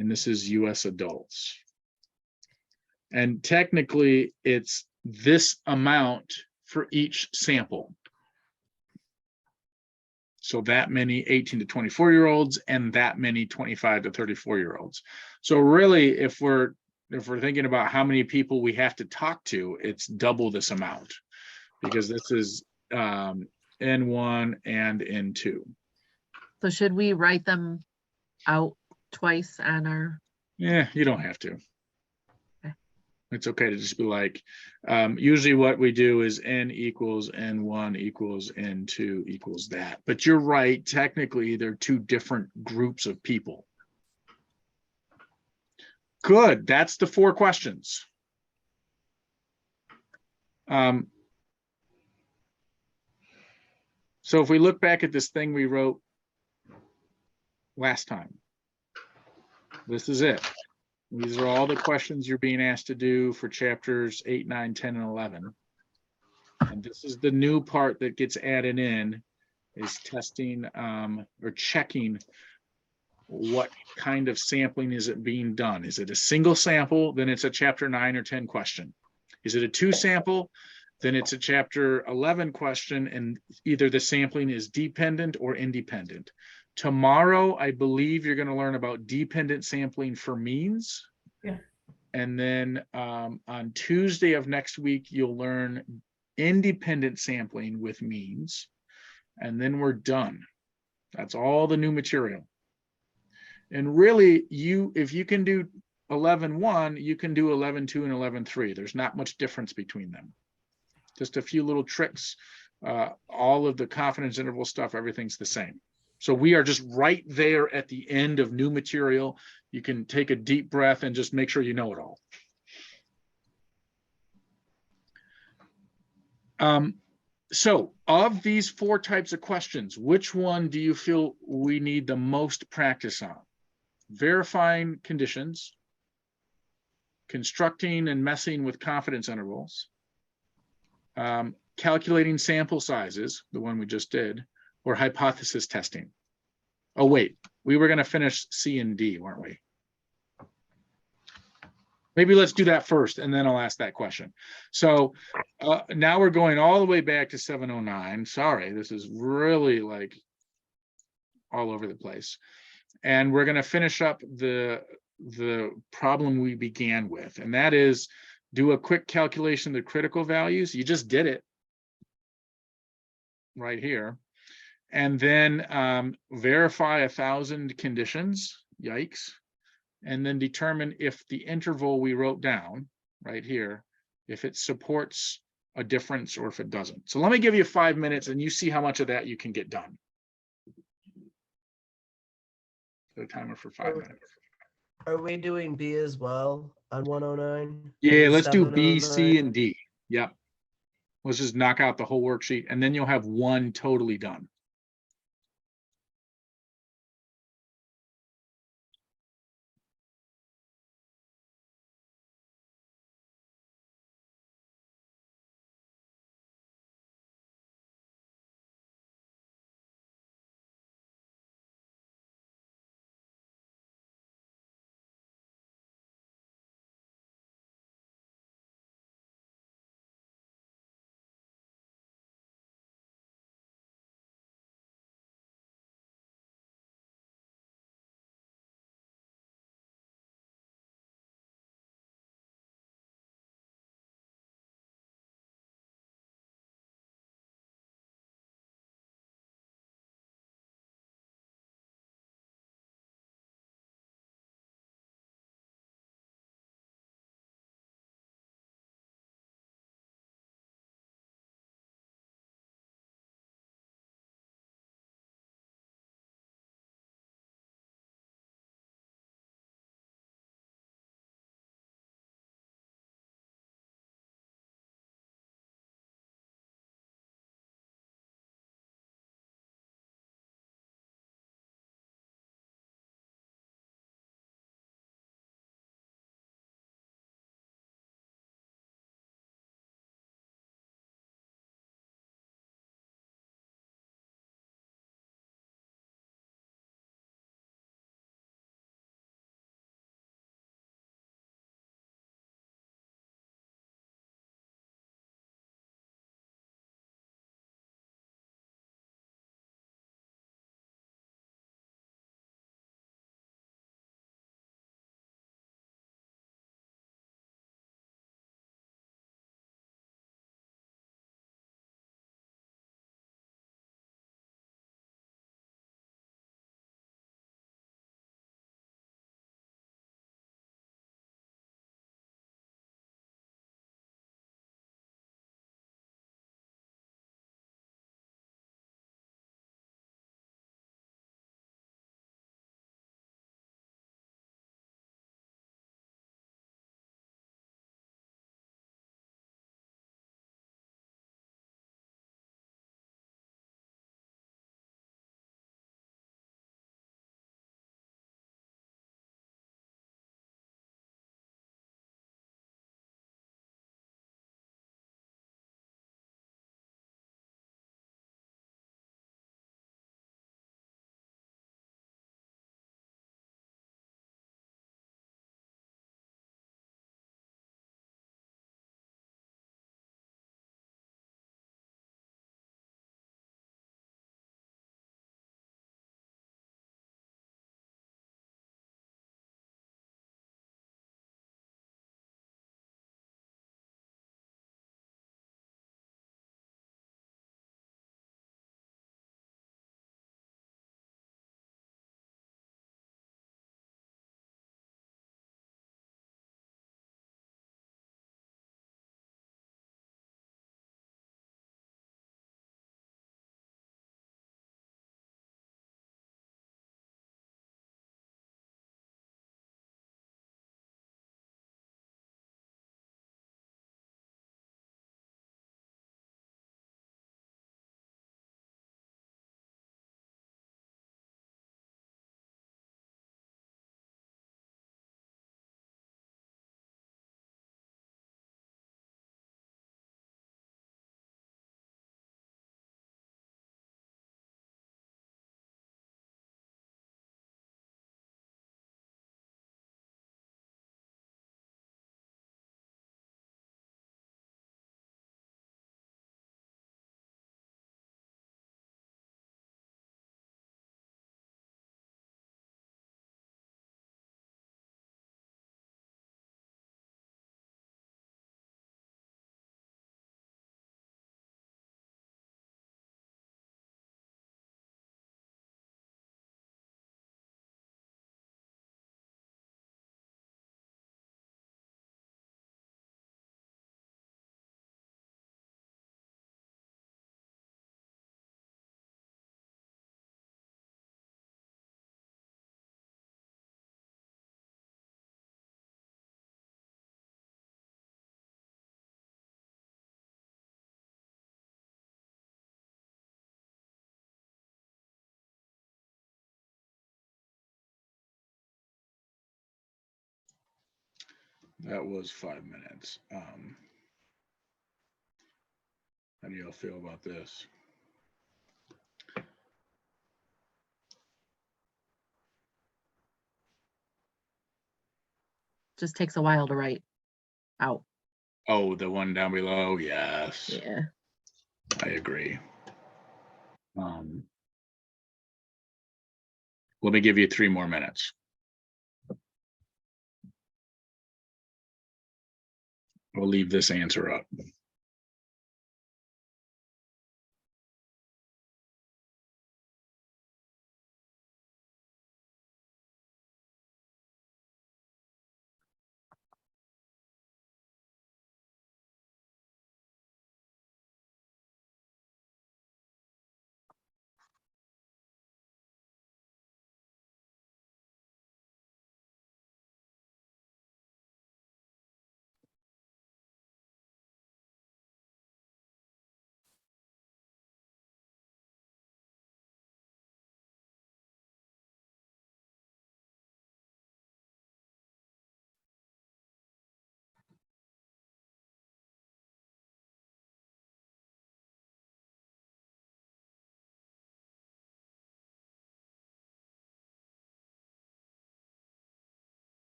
and this is US adults. And technically it's this amount for each sample. So that many 18 to 24-year-olds and that many 25 to 34-year-olds. So really, if we're thinking about how many people we have to talk to, it's double this amount, because this is N1 and N2. So should we write them out twice on our, Yeah, you don't have to. Okay. It's okay to just be like, usually what we do is N equals N1 equals N2 equals that. But you're right, technically they're two different groups of people. Good, that's the 4 questions. So if we look back at this thing we wrote last time, this is it. These are all the questions you're being asked to do for chapters 8, 9, 10, and 11. And this is the new part that gets added in, is testing or checking what kind of sampling is it being done. Is it a single sample? Then it's a chapter 9 or 10 question. Is it a 2 sample? Then it's a chapter 11 question, and either the sampling is dependent or independent. Tomorrow, I believe you're going to learn about dependent sampling for means. Yeah. And then on Tuesday of next week, you'll learn independent sampling with means. And then we're done. That's all the new material. And really, if you can do 11.1, you can do 11.2 and 11.3. There's not much difference between them. Just a few little tricks. All of the confidence interval stuff, everything's the same. So we are just right there at the end of new material. You can take a deep breath and just make sure you know it all. So of these 4 types of questions, which one do you feel we need the most practice on? Verifying conditions, constructing and messing with confidence intervals, calculating sample sizes, the one we just did, or hypothesis testing. Oh, wait, we were going to finish C and D, weren't we? Maybe let's do that first, and then I'll ask that question. So now we're going all the way back to 709. Sorry, this is really like all over the place. And we're going to finish up the problem we began with, and that is do a quick calculation of the critical values. You just did it. right here. And then verify 1,000 conditions, yikes. And then determine if the interval we wrote down right here, if it supports a difference or if it doesn't. So let me give you 5 minutes and you see how much of that you can get done. The timer for 5 minutes. Are we doing B as well on 109? Yeah, let's do B, 709? C, and D. Yep. Let's just knock out the whole worksheet and then you'll have one totally done. That was 5 minutes. How do y'all feel about this? Just takes a while to write out. Oh, the one down below. Yes, Yeah. I agree. Let me give you 3 more minutes. We'll leave this answer up.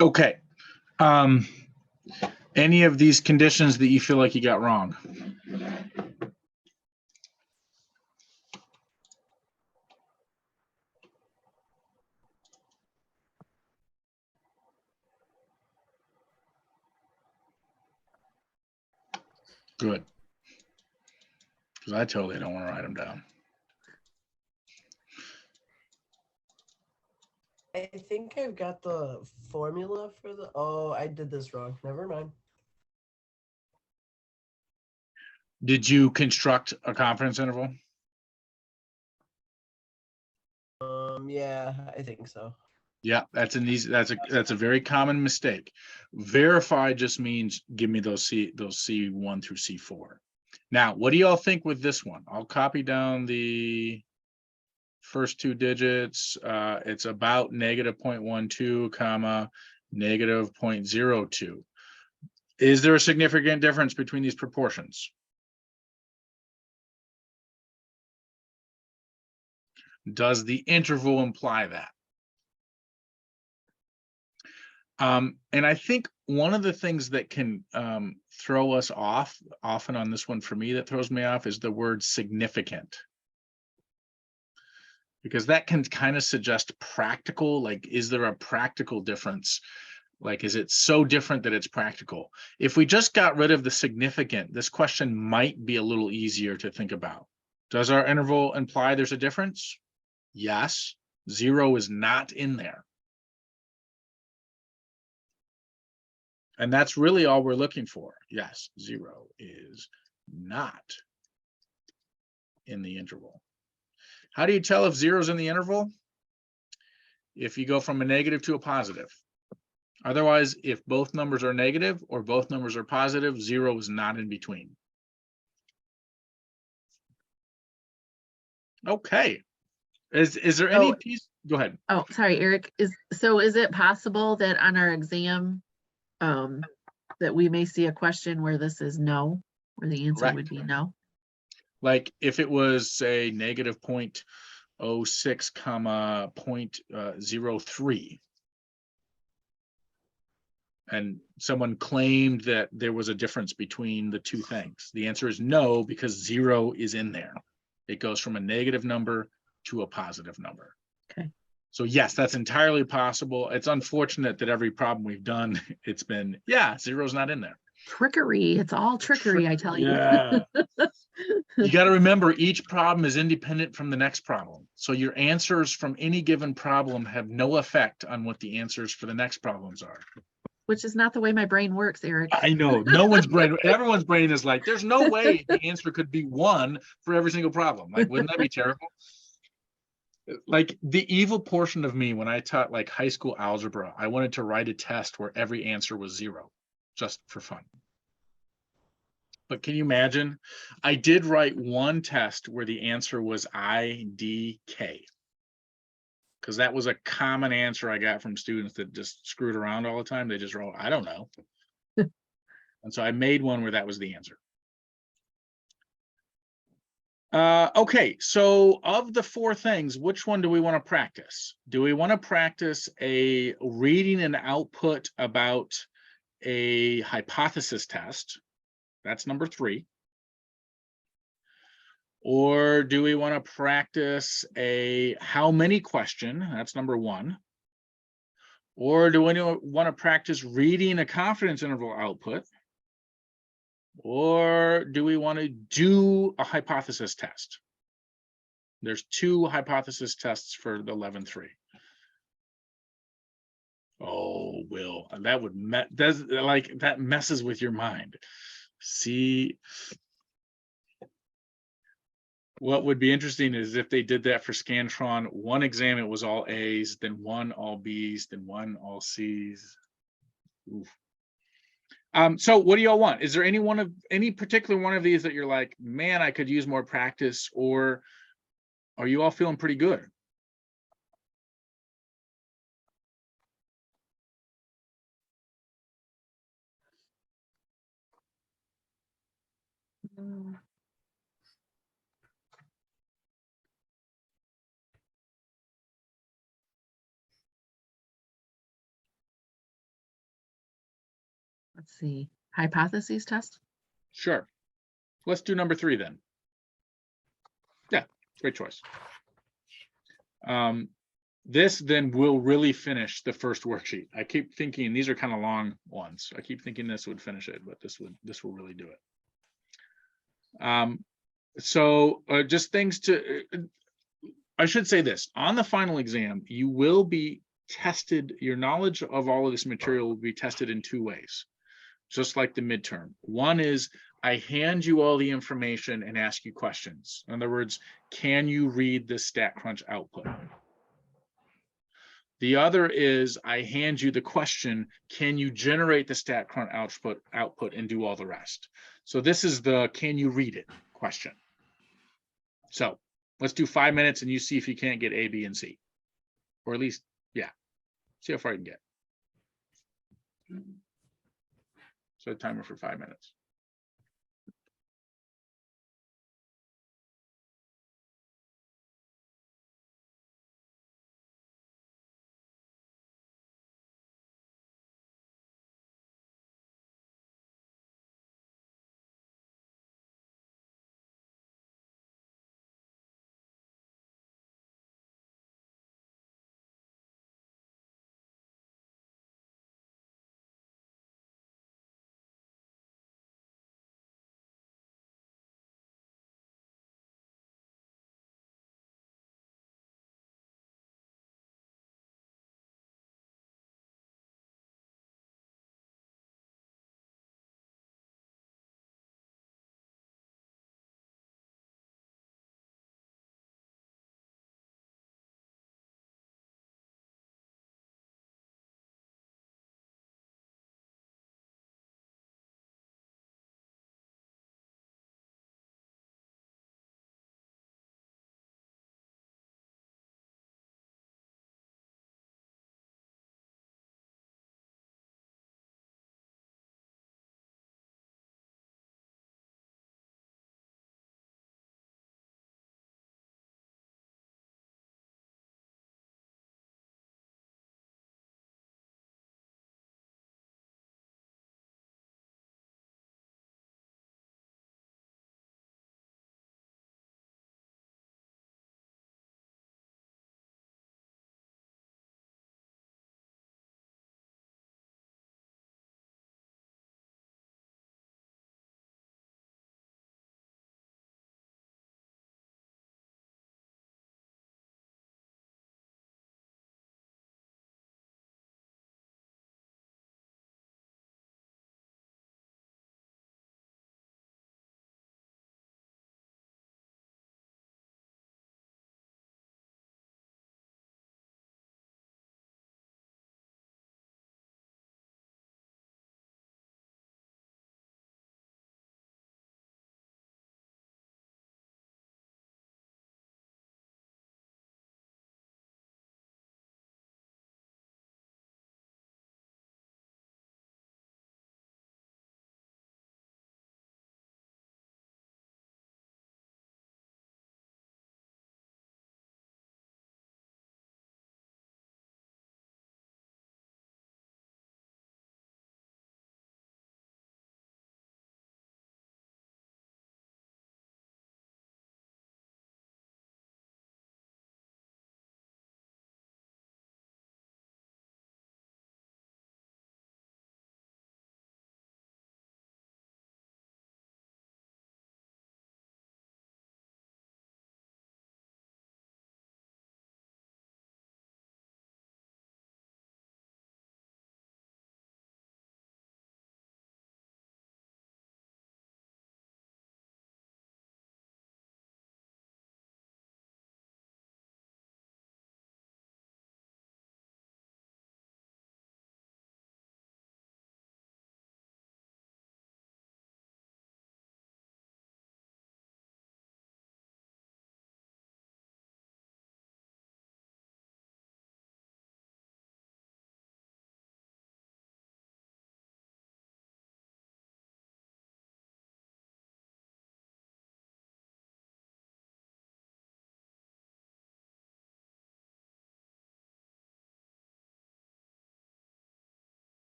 Okay. Any of these conditions that you feel like you got wrong? Good. Because I totally don't want to write them down. I think I've got the formula for the. Oh, I did this wrong. Never mind. Did you construct a confidence interval? Yeah, I think so. Yeah, that's an easy. That's a very common mistake. Verify just means give me those C1 through C4. Now, what do y'all think with this one? I'll copy down the first 2 digits. It's about negative 0.12, comma, negative 0.02. Is there a significant difference between these proportions? Does the interval imply that? And I think one of the things that can throw us off, often on this one for me, that throws me off is the word significant. Because that can kind of suggest practical, like, is there a practical difference? Like, is it so different that it's practical? If we just got rid of the significant, this question might be a little easier to think about. Does our interval imply there's a difference? Yes. 0 is not in there. And that's really all we're looking for. Yes, 0 is not in the interval. How do you tell if 0 is in the interval? If you go from a negative to a positive. Otherwise, if both numbers are negative or both numbers are positive, 0 is not in between. Okay. Is there any piece? Go ahead. Oh, sorry, Eric. Is it possible that on our exam, that we may see a question where this is no, where the answer would be no? Like if it was, say, negative 0.06 comma 0.03. And someone claimed that there was a difference between the two things. The answer is no, because 0 is in there. It goes from a negative number to a positive number. Okay. So yes, that's entirely possible. It's unfortunate that every problem we've done, it's been, 0 is not in there. Trickery. It's all trickery, I tell you. Yeah. You got to remember, each problem is independent from the next problem. So your answers from any given problem have no effect on what the answers for the next problems are. Which is not the way my brain works, Eric. I know. No one's brain, everyone's brain is like, there's no way the answer could be 1 for every single problem. Like, wouldn't that be terrible? Like, the evil portion of me, when I taught like high school algebra, I wanted to write a test where every answer was 0, just for fun. But can you imagine? I did write one test where the answer was IDK. Because that was a common answer I got from students that just screwed around all the time. They just wrote, I don't know. And so I made one where that was the answer. Okay, so of the 4 things, which one do we want to practice? Do we want to practice a reading and output about a hypothesis test? That's number 3. Or do we want to practice a how many question? That's number 1. Or do we want to practice reading a confidence interval output? Or do we want to do a hypothesis test? There's 2 hypothesis tests for the 11.3. Oh, Will, that would that messes with your mind. See, what would be interesting is if they did that for Scantron, one exam it was all A's, then one all B's, then one all C's. Oof. So what do y'all want? Is there any particular one of these that you're like, man, I could use more practice, or are you all feeling pretty good? Let's see. Hypotheses test? Sure. Let's do number 3 then. Yeah, great choice. This then will really finish the first worksheet. I keep thinking these are kind of long ones. I keep thinking this would finish it, but this will really do it. So just things to, I should say this, on the final exam, you will be tested, your knowledge of all of this material will be tested in 2 ways, just like the midterm. One is I hand you all the information and ask you questions. In other words, can you read the StatCrunch output? The other is I hand you the question, can you generate the StatCrunch output and do all the rest? So this is the can you read it question. So let's do 5 minutes and you see if you can't get A, B, and C. Or at least, yeah, see how far you can get. So a timer for 5 minutes.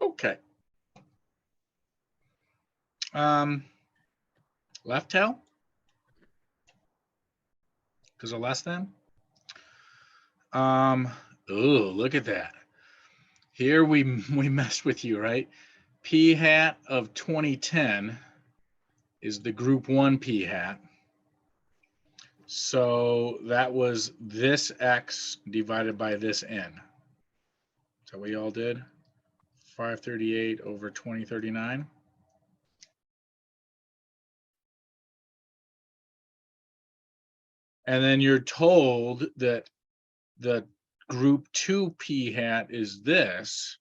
Okay. Left tail? Because of less than? Oh, look at that. Here we messed with you, right? P hat of 2010 is the group 1 P hat. So that was this X divided by this N. Is that what you all did? 538 over 2039. And then you're told that the group 2 P hat is this.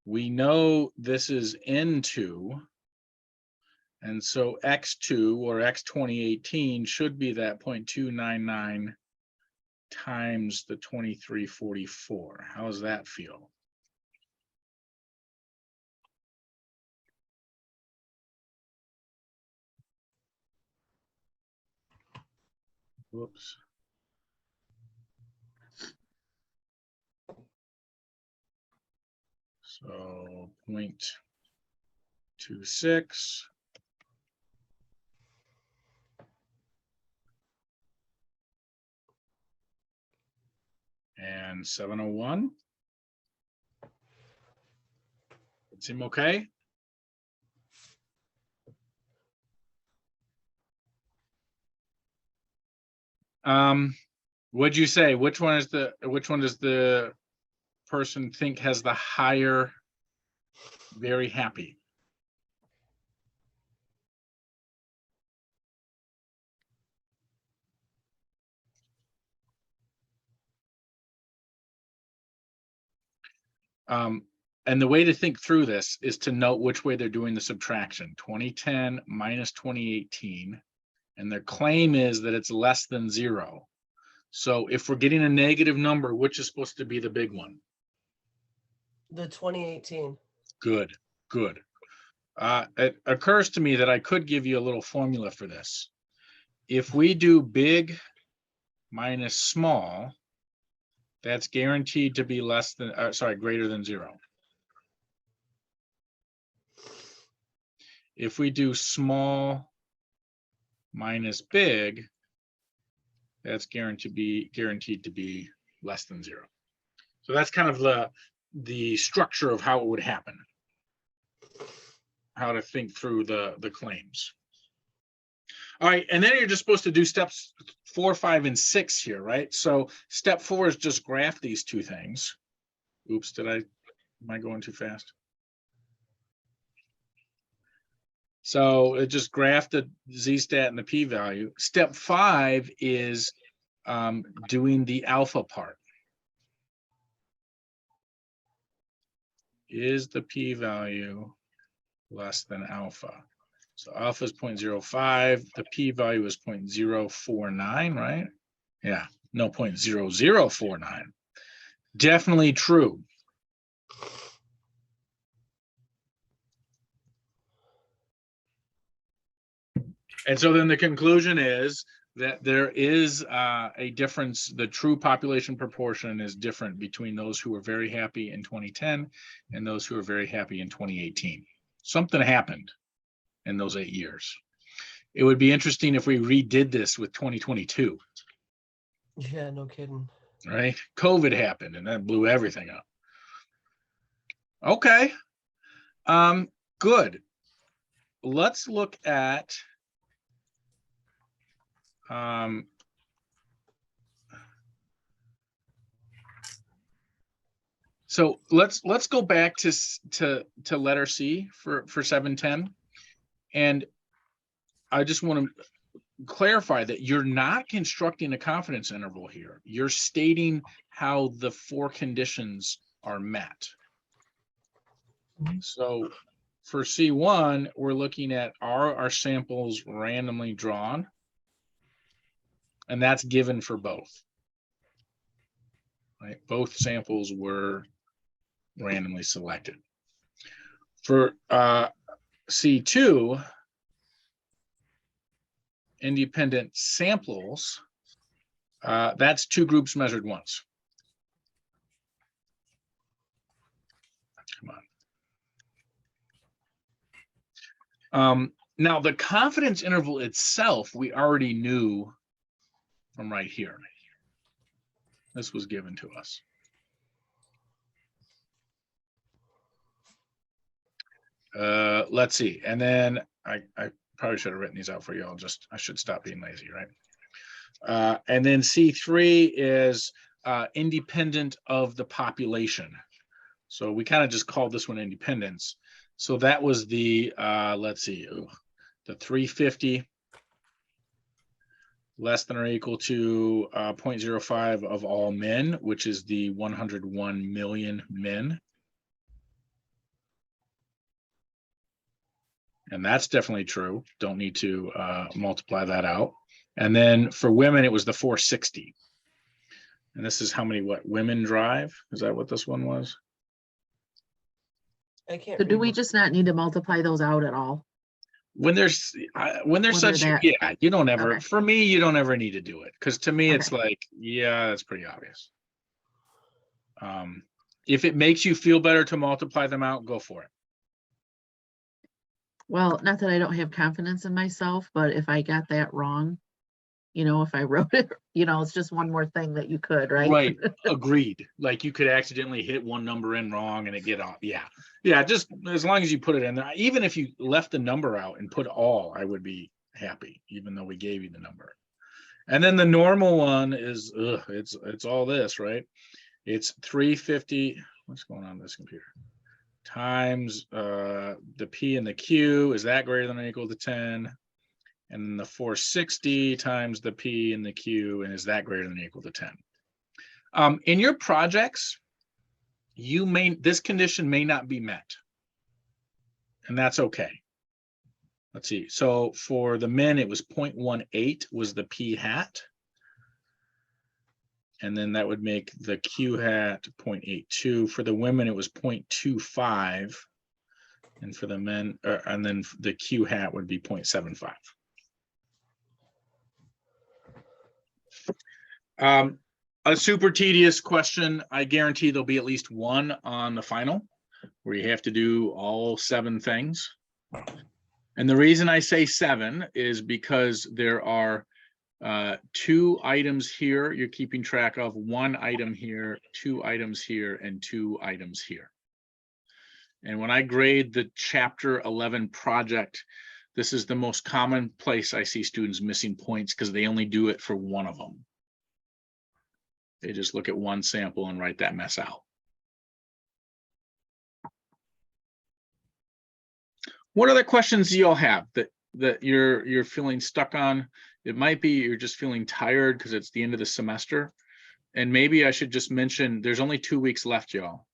We know this is N2. And so X2 or X 2018 should be that 0.299 times the 2344. How does that feel? Whoops. So 0.26. And 701. It seem okay? What'd you say? Which one does the person think has the higher very happy? And the way to think through this is to note which way they're doing the subtraction. 2010 minus 2018. And their claim is that it's less than 0. So if we're getting a negative number, which is supposed to be the big one? The 2018. Good, good. It occurs to me that I could give you a little formula for this. If we do big minus small, that's guaranteed to be less than, greater than 0. If we do small minus big, that's guaranteed to be less than 0. So that's kind of the structure of how it would happen, how to think through the claims. All right, and then you're just supposed to do steps 4, 5, and 6 here, right? So step 4 is just graph these two things. Oops, am I going too fast? So it just graph the z-stat and the p-value. Step 5 is doing the alpha part. Is the p-value less than alpha? So alpha is 0.05, the p-value is 0.049, right? Yeah, no, 0.0049. Definitely true. And so then the conclusion is that there is a difference. The true population proportion is different between those who are very happy in 2010 and those who are very happy in 2018. Something happened in those 8 years. It would be interesting if we redid this with 2022. Yeah, no kidding. Right? COVID happened and that blew everything up. Okay. Good. Let's look at so let's go back to letter C for 710. And I just want to clarify that you're not constructing a confidence interval here. You're stating how the 4 conditions are met. So for C1, we're looking at are our samples randomly drawn? And that's given for both. Right? Both samples were randomly selected. For C2, independent samples, that's 2 groups measured once. Come on. Now the confidence interval itself, we already knew from right here. This was given to us. Let's see. And then I probably should have written these out for you all. I should stop being lazy, right? And then C3 is independent of the population. So we kind of just called this one independence. So that was the, let's see, the 350 less than or equal to 0.05 of all men, which is the 101 million men. And that's definitely true. Don't need to multiply that out. And then for women, it was the 460. And this is how many, what, women drive? Is that what this one was? I can't. So do read we what- just not need to multiply those out at all? When there's such, that- yeah, you don't ever, Okay. for me, you don't ever need to do it. Because to me, it's Okay. like, yeah, that's pretty obvious. If it makes you feel better to multiply them out, go for it. Well, not that I don't have confidence in myself, but if I got that wrong, if I wrote it, it's just one more thing that you could, right? Right, agreed. Like you could accidentally hit one number in wrong and it get off. Yeah. Yeah, just as long as you put it in there. Even if you left the number out and put all, I would be happy, even though we gave you the number. And then the normal one is, it's all this, right? It's 350, what's going on with this computer? Times the P and the Q, is that greater than or equal to 10? And then the 460 times the P and the Q, and is that greater than or equal to 10? In your projects, this condition may not be met. And that's okay. Let's see. So for the men, it was 0.18 was the P hat. And then that would make the Q hat 0.82. For the women, it was 0.25. And for the men, and then the Q hat would be 0.75. A super tedious question. I guarantee there'll be at least one on the final where you have to do all 7 things. And the reason I say 7 is because there are 2 items here you're keeping track of, 1 item here, 2 items here, and 2 items here. And when I grade the chapter 11 project, this is the most common place I see students missing points because they only do it for one of them. They just look at one sample and write that mess out. What other questions do y'all have that you're feeling stuck on? It might be you're just feeling tired because it's the end of the semester. And maybe I should just mention there's only 2 weeks left, y'all.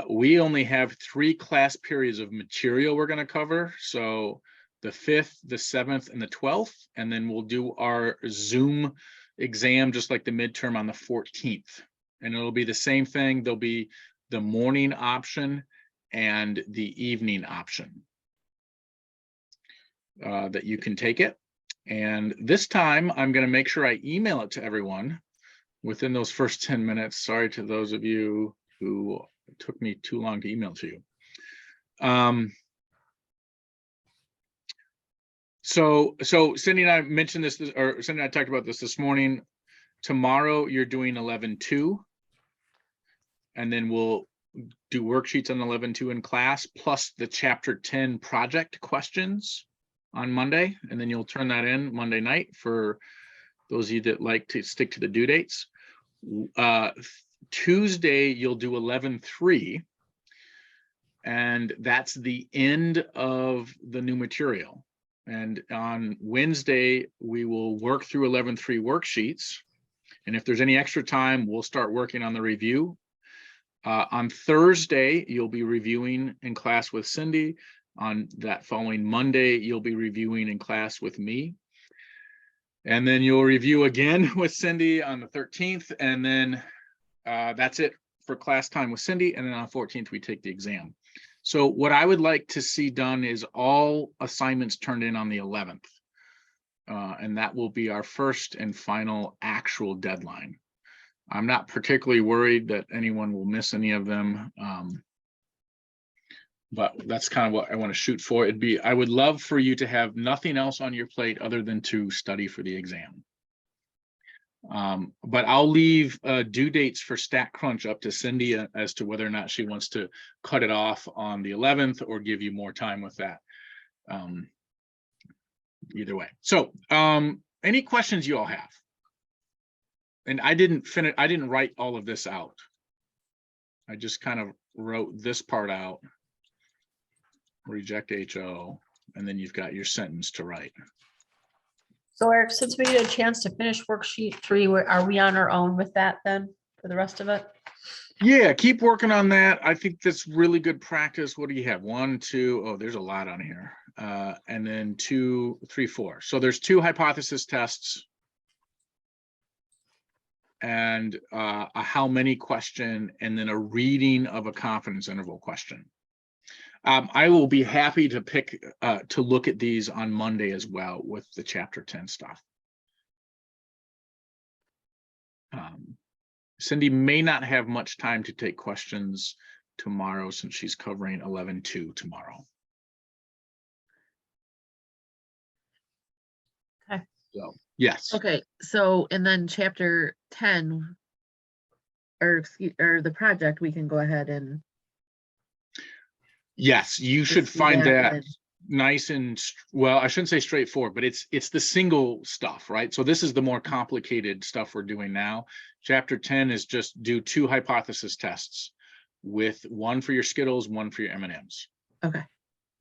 We only have 3 class periods of material we're going to cover. So the 5th, the 7th, and the 12th, and then we'll do our Zoom exam just like the midterm on the 14th. And it'll be the same thing. There'll be the morning option and the evening option that you can take it. And this time I'm going to make sure I email it to everyone within those first 10 minutes. Sorry to those of you who it took me too long to email to you. So Cindy and I mentioned this, or Cindy and I talked about this morning. Tomorrow you're doing 11-2, and then we'll do worksheets on 11-2 in class, plus the chapter 10 project questions on Monday, and then you'll turn that in Monday night for those of you that like to stick to the due dates. Tuesday you'll do 11-3, and that's the end of the new material. And on Wednesday, we will work through 11-3 worksheets. And if there's any extra time, we'll start working on the review. On Thursday, you'll be reviewing in class with Cindy. On that following Monday, you'll be reviewing in class with me. And then you'll review again with Cindy on the 13th. And then that's it for class time with Cindy. And then on the 14th, we take the exam. So what I would like to see done is all assignments turned in on the 11th. And that will be our first and final actual deadline. I'm not particularly worried that anyone will miss any of them. but that's kind of what I want to shoot for. I would love for you to have nothing else on your plate other than to study for the exam. But I'll leave due dates for StatCrunch up to Cindy as to whether or not she wants to cut it off on the 11th or give you more time with that. Either way. So any questions you all have? And I didn't write all of this out. I just kind of wrote this part out. Reject HO, and then you've got your sentence to write. So Eric, since we get a chance to finish worksheet 3, are we on our own with that then for the rest of it? Yeah, keep working on that. I think that's really good practice. What do you have? 1, 2, oh, there's a lot on here. And then 2, 3, 4. So there's 2 hypothesis tests and a how many question, and then a reading of a confidence interval question. I will be happy to pick to look at these on Monday as well with the chapter 10 stuff. Cindy may not have much time to take questions tomorrow since she's covering 11-2 tomorrow. Okay. So, yes. Okay, so, and then chapter 10, or the project, we can go ahead and. Yes, you should just do find that and- nice and, well, I shouldn't say straightforward, but it's the single stuff, right? So this is the more complicated stuff we're doing now. Chapter 10 is just do 2 hypothesis tests with 1 for your Skittles, 1 for your M&Ms. Okay,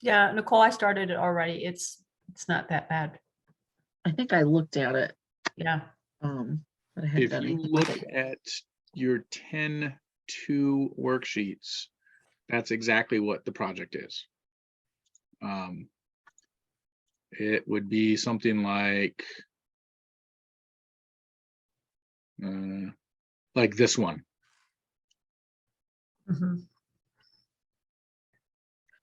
Yeah, Nicole, I started it already. It's not that bad. I think I looked at it. Yeah. But I hadn't If done you anything look with it. at your 10-2 worksheets, that's exactly what the project is. It would be something like this one, Mhm.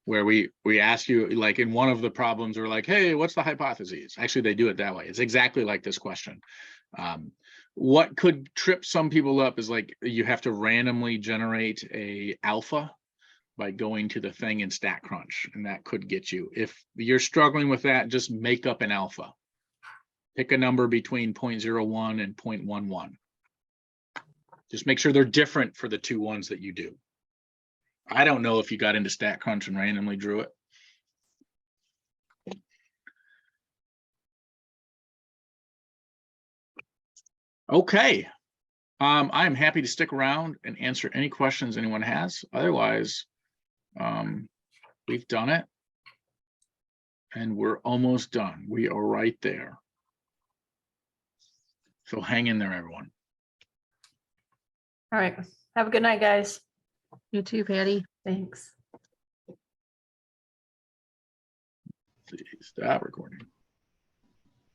where we ask you, like in one of the problems, we're like, hey, what's the hypotheses? Actually, they do it that way. It's exactly like this question. What could trip some people up is like you have to randomly generate a alpha by going to the thing in StatCrunch, and that could get you. If you're struggling with that, just make up an alpha. Pick a number between 0.01 and 0.11. Just make sure they're different for the 2 ones that you do. I don't know if you got into StatCrunch and randomly drew it. Okay. I am happy to stick around and answer any questions anyone has. Otherwise, we've done it. And we're almost done. We are right there. So hang in there, everyone. All right. Have a good night, guys. You too, Patty. Thanks. Stop recording.